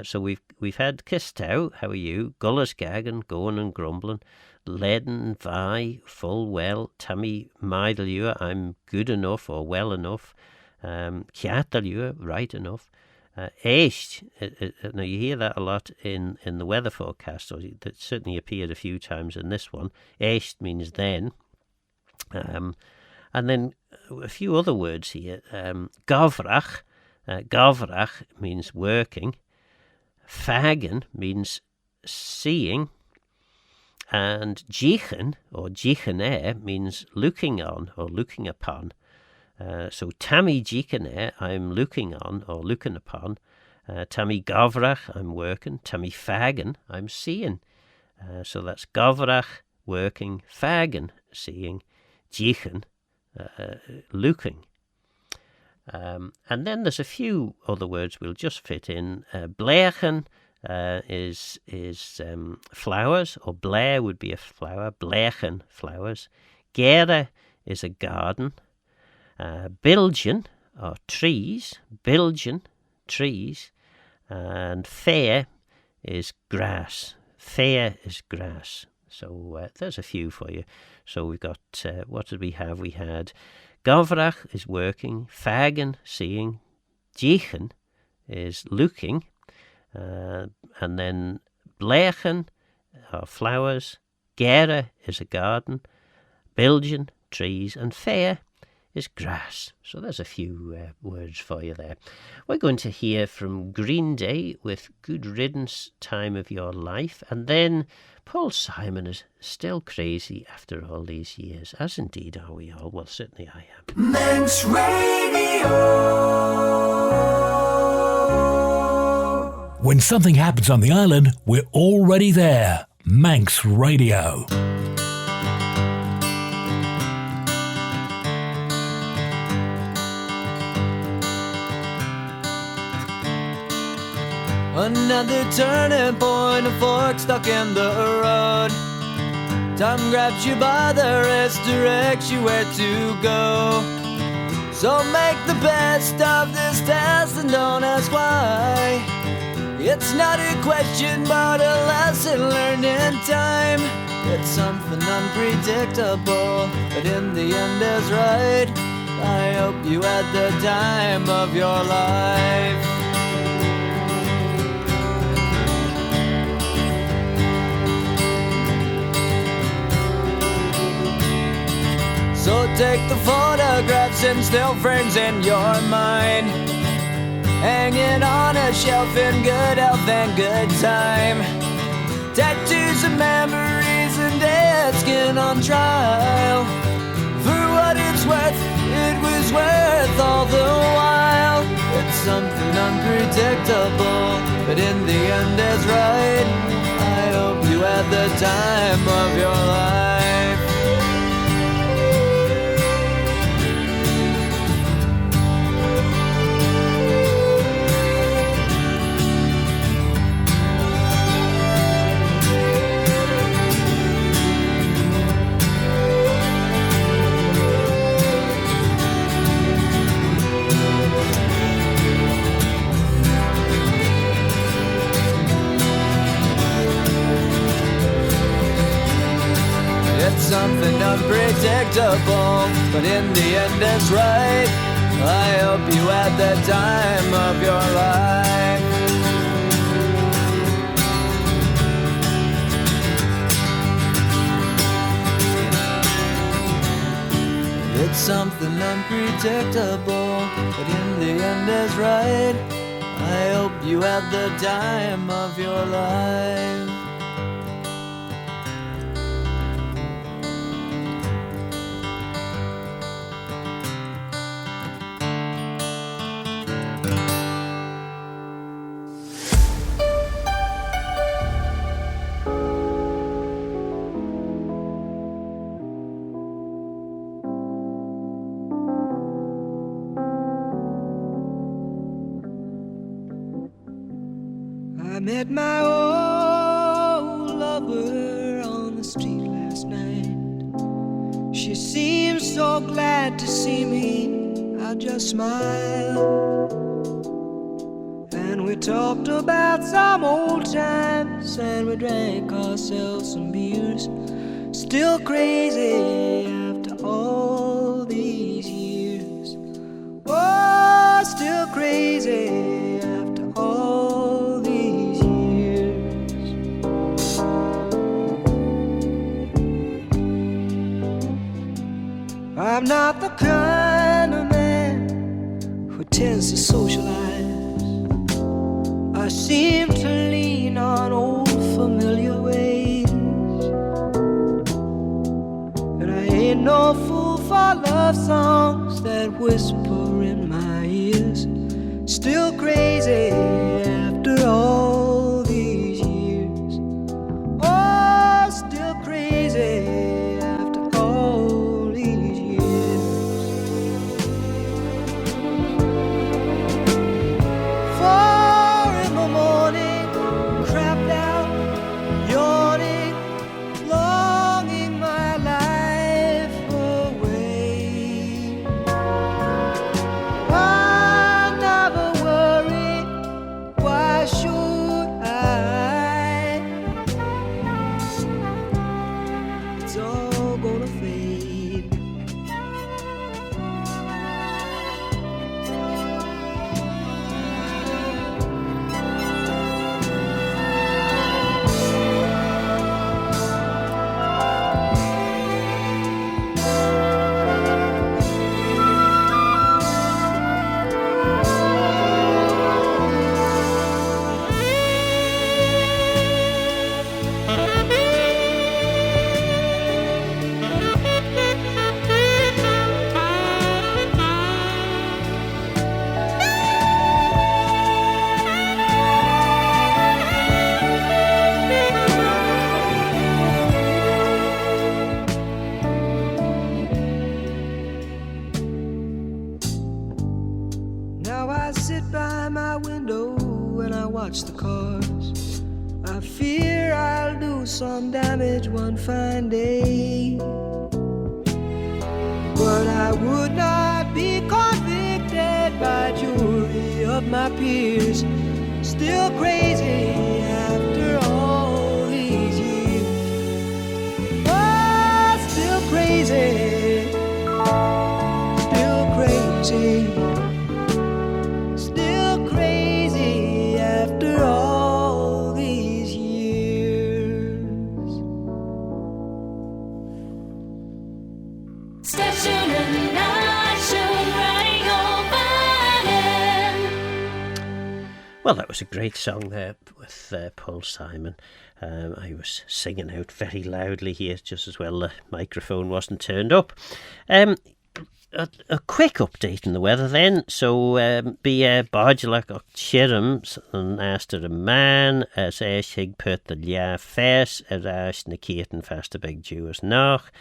So we've had Kistow, how are you? Gullis Gaccan, going and grumbling. Leaden Vi, full well. Tammy Meayll, I'm good enough or well enough. Ceartallua, right enough. Éist, now you hear that a lot in the weather forecast, or that certainly appeared a few times in this one. Éist means then. And then a few other words here. Gavrach means working. Fagan means seeing. And Gaccan, or Gaccan means looking on or looking upon. So Tammy Gaccan, I'm looking on or looking upon. Tammy Gavrach, I'm working. Tammy Fagan, I'm seeing. So that's Gavrach, working. Fagan, seeing. Gaccan, looking. And then there's a few other words we'll just fit in. Bleachan is flowers, or Blair would be a flower. Bleachan, flowers. Gaelg is a garden. Bilgin, or trees. Bilgin, trees. And fair is grass. Fair is grass. So there's a few for you. So we've got, what did we have? We had Gavrach is working. Fagan, seeing. Gaccan is looking. And then Bleachan are flowers. Gaelg is a garden. Bilgin, trees. And fair is grass. So there's a few words for you there. We're going to hear from Green Day with Good Riddance, Time of Your Life. And then Paul Simon is still crazy after all these years, as indeed are we all. Well, certainly I am. Manx Radio. When something happens on the island, we're already there. Manx Radio. Manx Radio. Another turning point, a fork stuck in the road. Time grabs you by the wrist, directs you where to go. So make the best of this test and don't ask why. It's not a question but a lesson learned in time. It's something unpredictable, but in the end is right. I hope you had the time of your life. So take the photographs and still frames in your mind, hanging on a shelf in good health and good time. Tattoos of memories and dead skin on trial. For what it's worth, it was worth all the while. It's something unpredictable, but in the end is right. I hope you had the time of your life. Something unpredictable, but in the end it's right. I hope you had the time of your life. It's something unpredictable, but in the end is right. I hope you had the time of your life. I met my old lover on the street last night. She seemed so glad to see me, I just smiled. And we talked about some old times, and we drank ourselves some beers. Still crazy after all these years. Oh, still crazy after all these years. I'm not the kind of man who tends to socialize. I seem to lean on old familiar ways, and I ain't no fool for love songs that whisper in my ears. Still crazy after all these years. Oh, still crazy after all these years. 4 in the morning, crapped out, yawning, longing my life away. I never worry, watch the cars. I fear I'll do some damage one fine day. But I would not be convicted by jury of my peers. Still crazy after all these years. Oh, still crazy. Still crazy. Still crazy after all these years. Station and night show riding on Parlane. Well, that was a great song there with Paul Simon. I was singing out very loudly here, just as well the microphone wasn't turned up. A quick update on the weather then. So, be Ballaugh h-emshyr and after a man as h-emshyr put the Laa'l Parlane na Gaccan fast a big Jew as nach.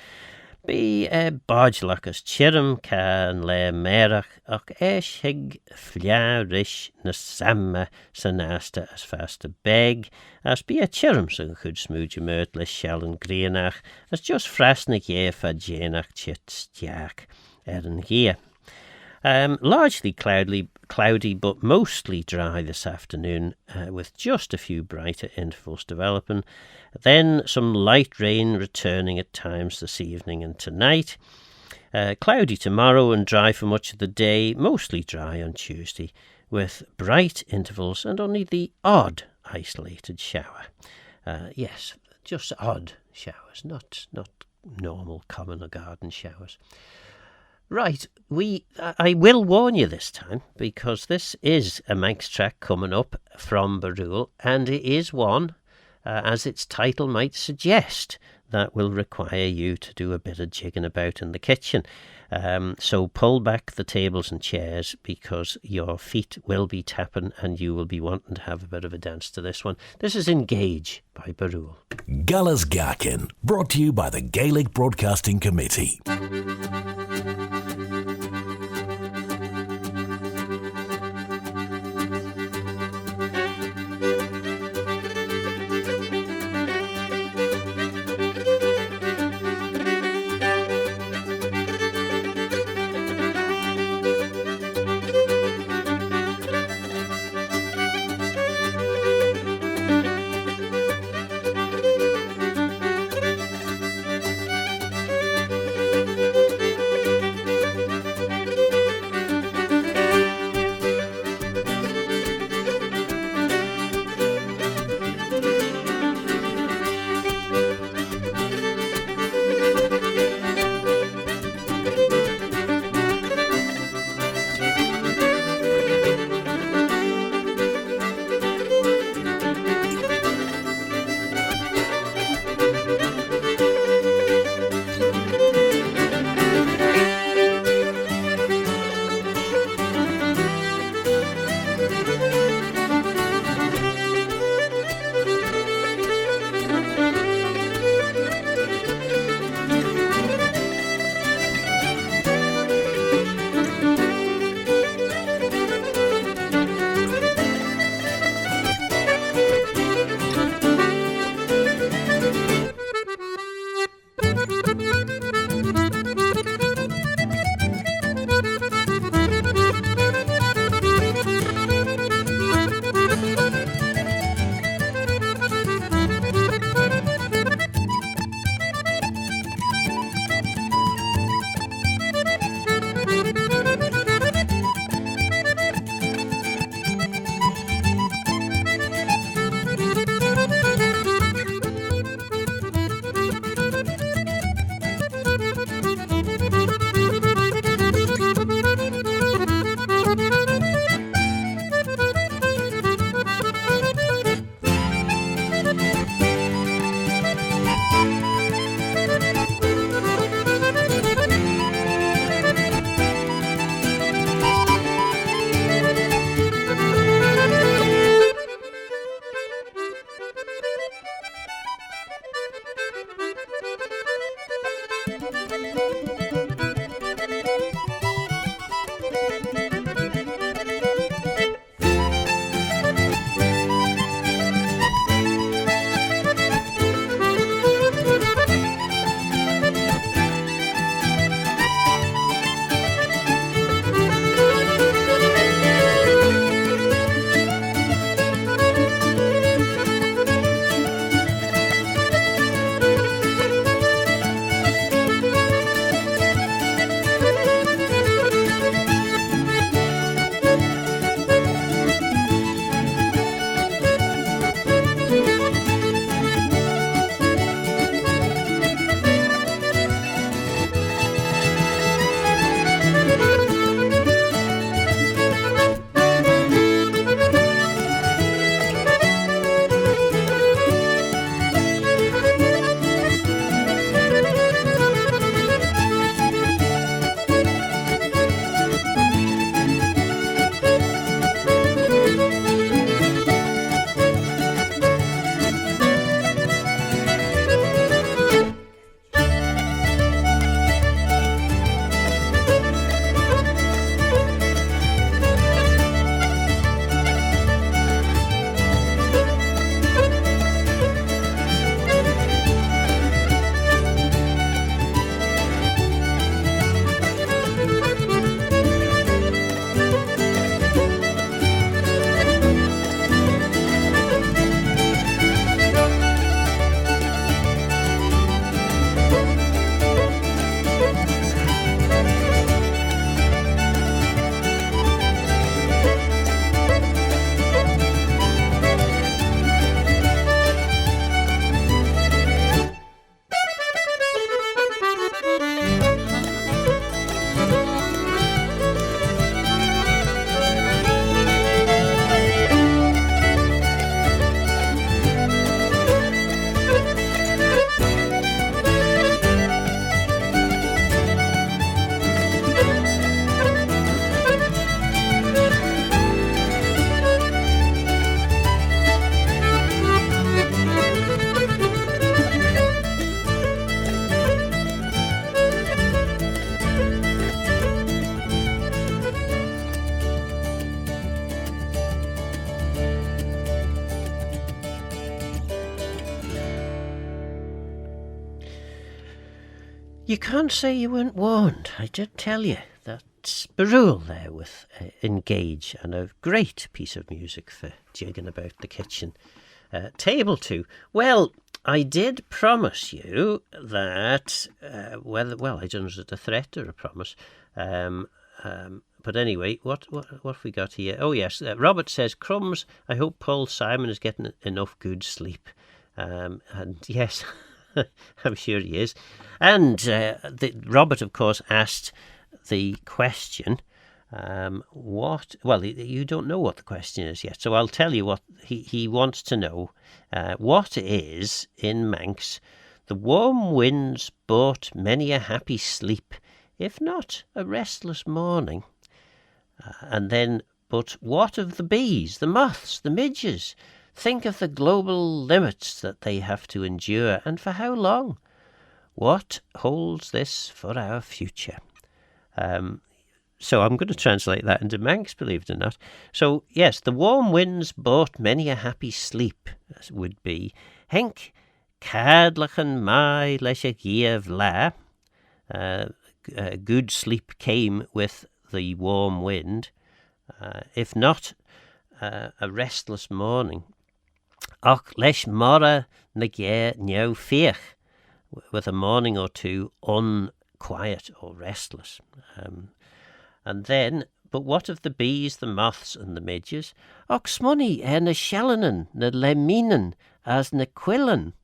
Be Ballaugh h-emshyr can le merach och h-emshyr fliarish na samma sanasta as fast a beg as be h-emshyr could smooge le shell and greenach as just frasnig fa jenach chit stiak. Here. Largely cloudy but mostly dry this afternoon with just a few brighter intervals developing. Then some light rain returning at times this evening and tonight. Cloudy tomorrow and dry for much of the day, mostly dry on Tuesday with bright intervals and only the odd isolated shower. Yes, just odd showers, not normal common or garden showers. Right, I will warn you this time, because this is a Manx track coming up from braew, and it is one, as its title might suggest, that will require you to do a bit of jigging about in the kitchen. So pull back the tables and chairs, because your feet will be tapping and you will be wanting to have a bit of a dance to this one. This is Engage by braew. Gullas Gaccan, brought to you by the Gaelic Broadcasting Committee. You can't say you weren't warned. I did tell you. That's Braew there with Engage, and a great piece of music for jigging about the kitchen table to. Well, I did promise you that, I don't know if it's a threat or a promise, but anyway, what have we got here? Oh yes, Robert says, Crumbs, I hope Paul Simon is getting enough good sleep. And yes, I'm sure he is. And Robert, of course, asked the question, you don't know what the question is yet, so I'll tell you what he wants to know. What is, in Manx, the warm winds brought many a happy sleep, if not a restless morning. But what of the bees, the moths, the midges? Think of the global limits that they have to endure, and for how long? What holds this for our future? So I'm going to translate that into Manx, believe it or not. So, yes, the warm winds brought many a happy sleep, as would be. Henk cadlachan mai leis a gíomh lá. Good sleep came with the warm wind, if not a restless morning. Och leis mara na gé neu fiach, with a morning or two unquiet or restless. But what of the bees, the moths, and the midges? Och smunny na shellanan na leminen as na quillan.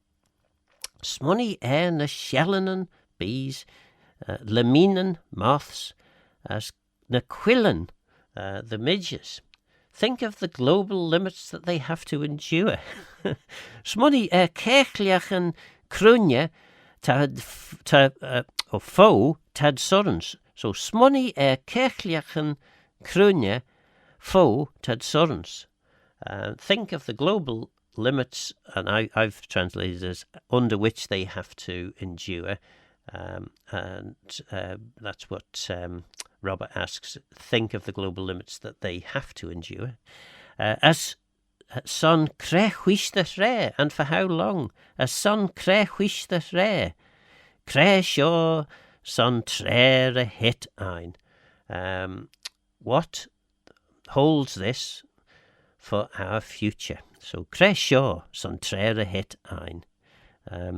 Smunny na shellanan, bees, leminen, moths, as na quillan, the midges. Think of the global limits that they have to endure. Smunny ceachliachan crunne fo tad surrens. So smunny ceachliachan crunne fo tad surrens. Think of the global limits, and I've translated as under which they have to endure. That's what Robert asks. Think of the global limits that they have to endure. As son crech the rare, and for how long? As son crech the rare. Crech son trere hit ein. What holds this for our future? So crech son trere hit ein.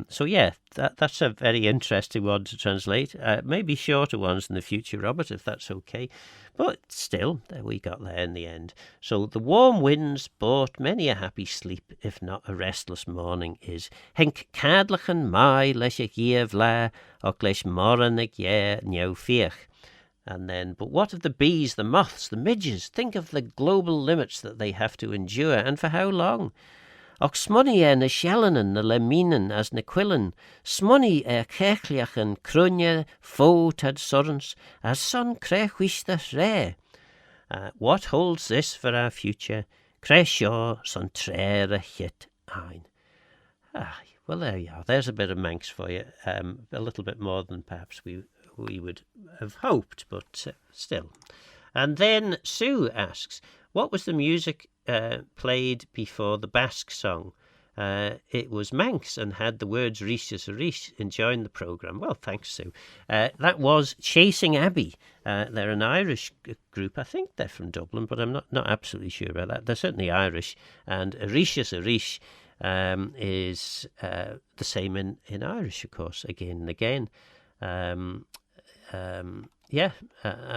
So yeah, that's a very interesting one to translate. Maybe shorter ones in the future, Robert, if that's okay. But still, we got there in the end. So the warm winds brought many a happy sleep, if not a restless morning, is Henk cadlachan mai leis a gíomh lá, och leis moran a gé neu fiach. And then, but what of the bees, the moths, the midges? Think of the global limits that they have to endure, and for how long? Och smunny na shellanan na leminen as na quillan, smunny ceachliachan crunne fo tad surrens, as son crech the rare. What holds this for our future? Crech son trere hit ein. Well, there you are. There's a bit of Manx for you. A little bit more than perhaps we would have hoped, but still. And then Sue asks, what was the music played before the Basque song? It was Manx and had the words Rishis Rish, enjoying the programme. Well, thanks, Sue. That was Chasing Abbey. They're an Irish group. I think they're from Dublin, but I'm not absolutely sure about that. They're certainly Irish. And Rishis Rish is the same in Irish, of course, again and again.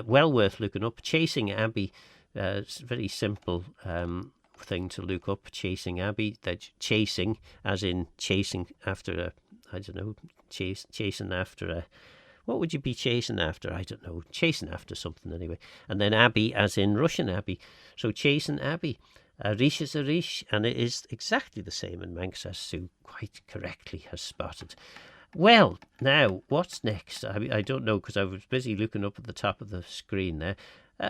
Well worth looking up. Chasing Abbey. It's a very simple thing to look up. Chasing Abbey. That chasing, as in chasing after chasing after a. What would you be chasing after? I don't know. Chasing after something anyway. And then Abbey, as in Russian Abbey. So Chasing Abbey. Rish is a rish, and it is exactly the same in Manx, as Sue quite correctly has spotted. Well, now, what's next? I don't know, because I was busy looking up at the top of the screen there.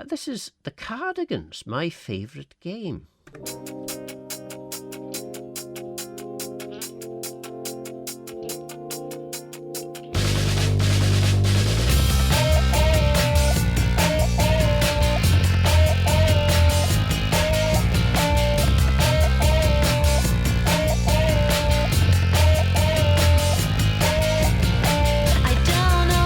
This is The Cardigans, my favourite game. I don't know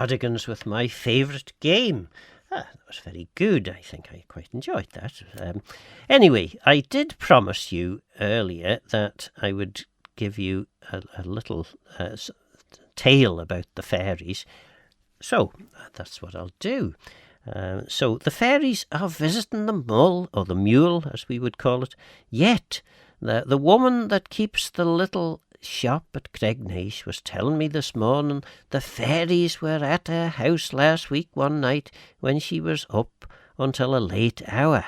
cardigans with my favourite game. That was very good. I think I quite enjoyed that. Anyway, I did promise you earlier that I would give you a little tale about the fairies. So, that's what I'll do. So, the fairies are visiting the mull, or the mule, as we would call it. Yet, the woman that keeps the little shop at Cregneash was telling me this morning the fairies were at her house last week one night when she was up until a late hour.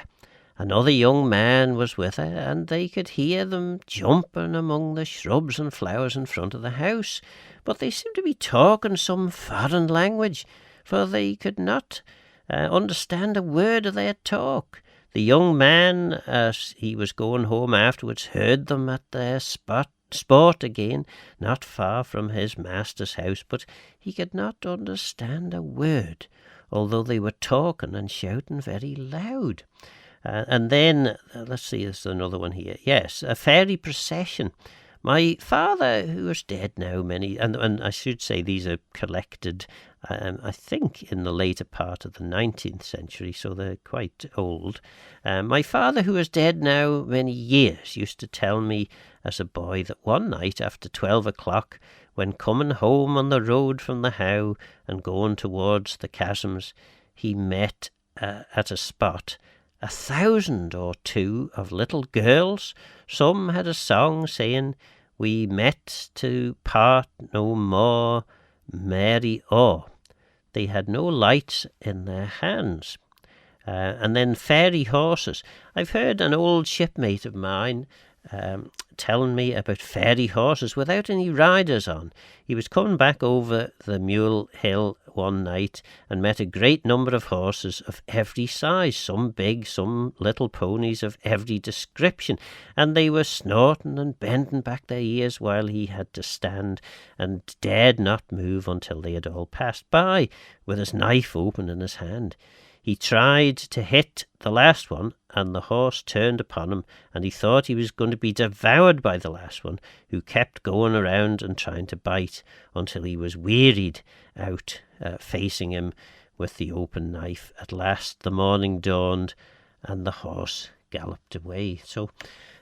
Another young man was with her, and they could hear them jumping among the shrubs and flowers in front of the house, but they seemed to be talking some foreign language, for they could not understand a word of their talk. The young man, as he was going home afterwards, heard them at their sport again, not far from his master's house, but he could not understand a word, although they were talking and shouting very loud. And then, let's see, there's another one here. Yes, a fairy procession. My father, who is dead now, and I should say these are collected, I think, in the later part of the 19th century, so they're quite old. My father, who is dead now many years, used to tell me as a boy that one night after 12 o'clock, when coming home on the road from the How and going towards the chasms, he met at a spot 1,000 or 2 of little girls. Some had a song saying, "We met to part no more, Mary O." They had no lights in their hands. And then fairy horses. I've heard an old shipmate of mine telling me about fairy horses without any riders on. He was coming back over the Meayll hill one night and met a great number of horses of every size, some big, some little ponies of every description, and they were snorting and bending back their ears while he had to stand and dared not move until they had all passed by, with his knife open in his hand. He tried to hit the last one, and the horse turned upon him, and he thought he was going to be devoured by the last one, who kept going around and trying to bite until he was wearied out, facing him with the open knife. At last the morning dawned, and the horse galloped away. So,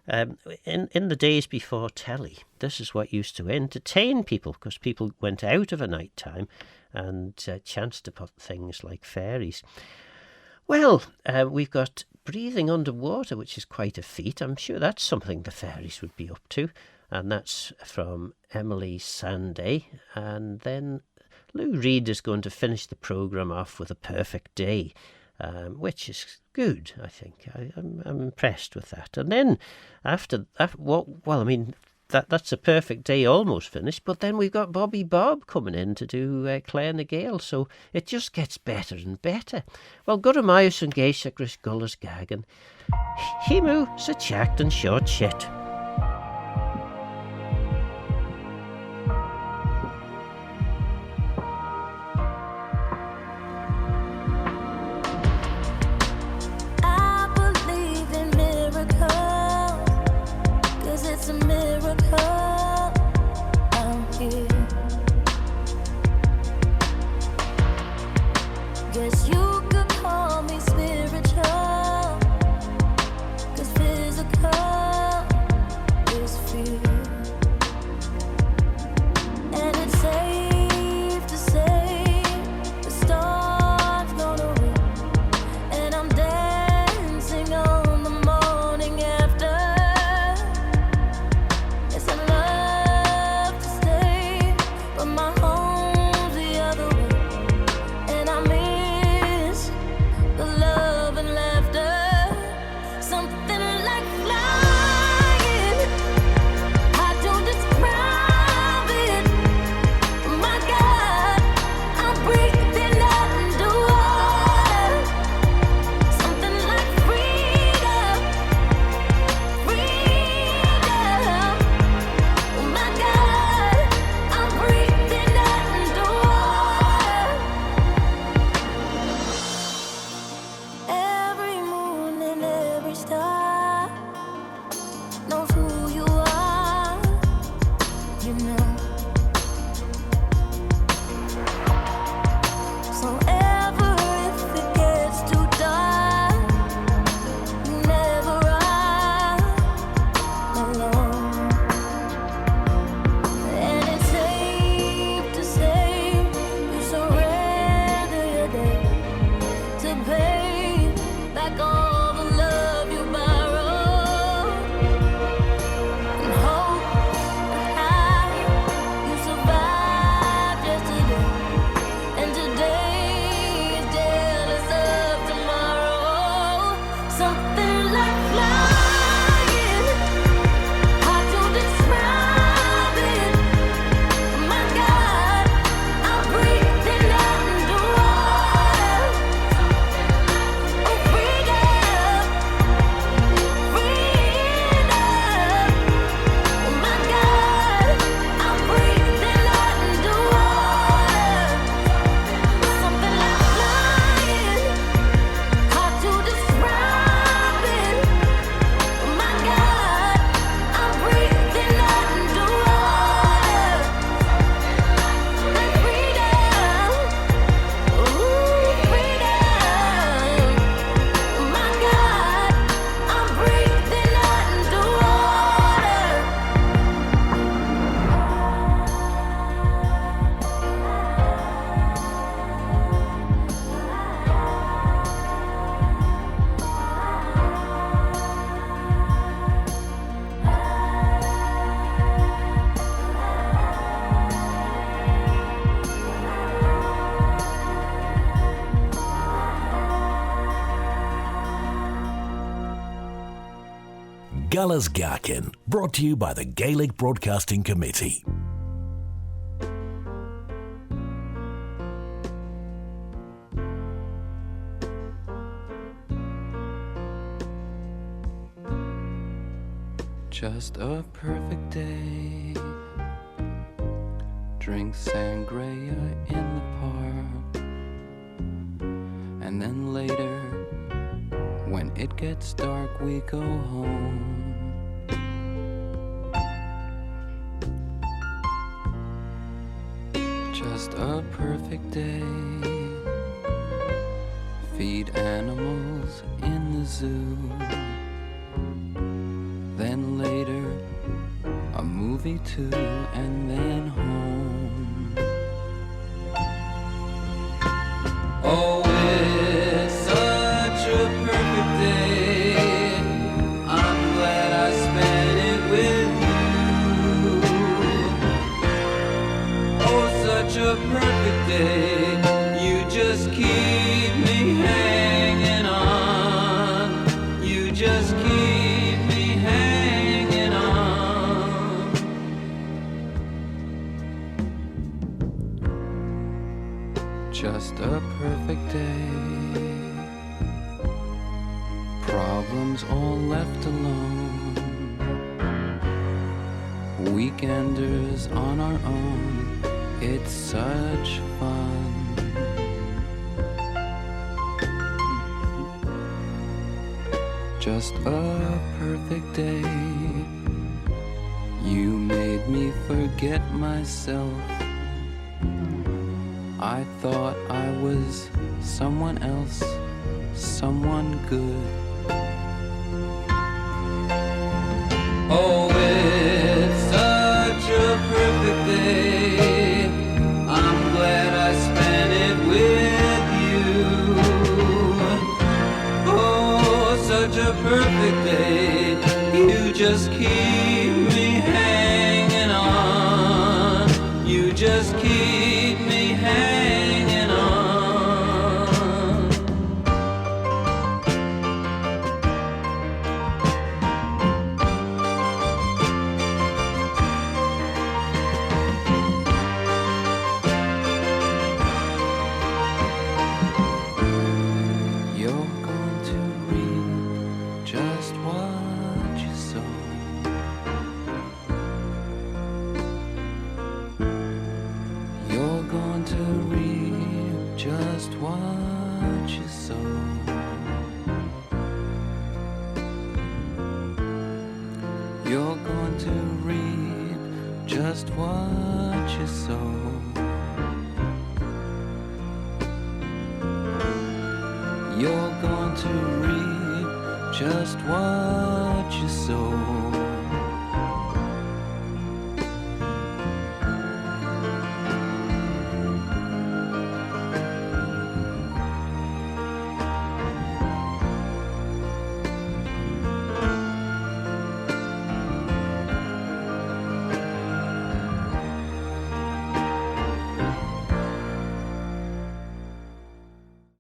in the days before telly, this is what used to entertain people, because people went out of a night time and chanced to put things like fairies. Well, we've got breathing underwater, which is quite a feat. I'm sure that's something the fairies would be up to. And that's from Emily Sanday. And then Lou Reed is going to finish the programme off with A Perfect Day, which is good, I think. I'm impressed with that. And then after that, that's A Perfect Day almost finished, but then we've got Bobby Bob coming in to do Claare and Gaelg, so it just gets better and better. Well, go to h-emshyr Goll as Gaccan. Himu sa chacht and short shit. It's a love Gallagher's Gaccan, brought to you by the Gaelic Broadcasting Committee. Just a perfect day. Drink sangria in the park. And then later, when it gets dark, we go home. Just a perfect day. Feed animals in the zoo. Then later, a movie too, and then home. Oh, it's such a perfect day. I'm glad I spent it with you. Oh, such a perfect day. You just keep me hanging on. You just keep just a perfect day. Problems all left alone. Weekenders on our own. It's such fun. Just a perfect day. You made me forget myself. I thought I was someone else, someone good. Oh, it's such a perfect day. I'm glad I spent it with you. Oh, such a perfect day. You just keep me hanging on. You just keep me hanging on. You're going to reap just what you sow. You're going to reap just what you sow. You're going to reap just what you sow. You're going to reap just what you sow.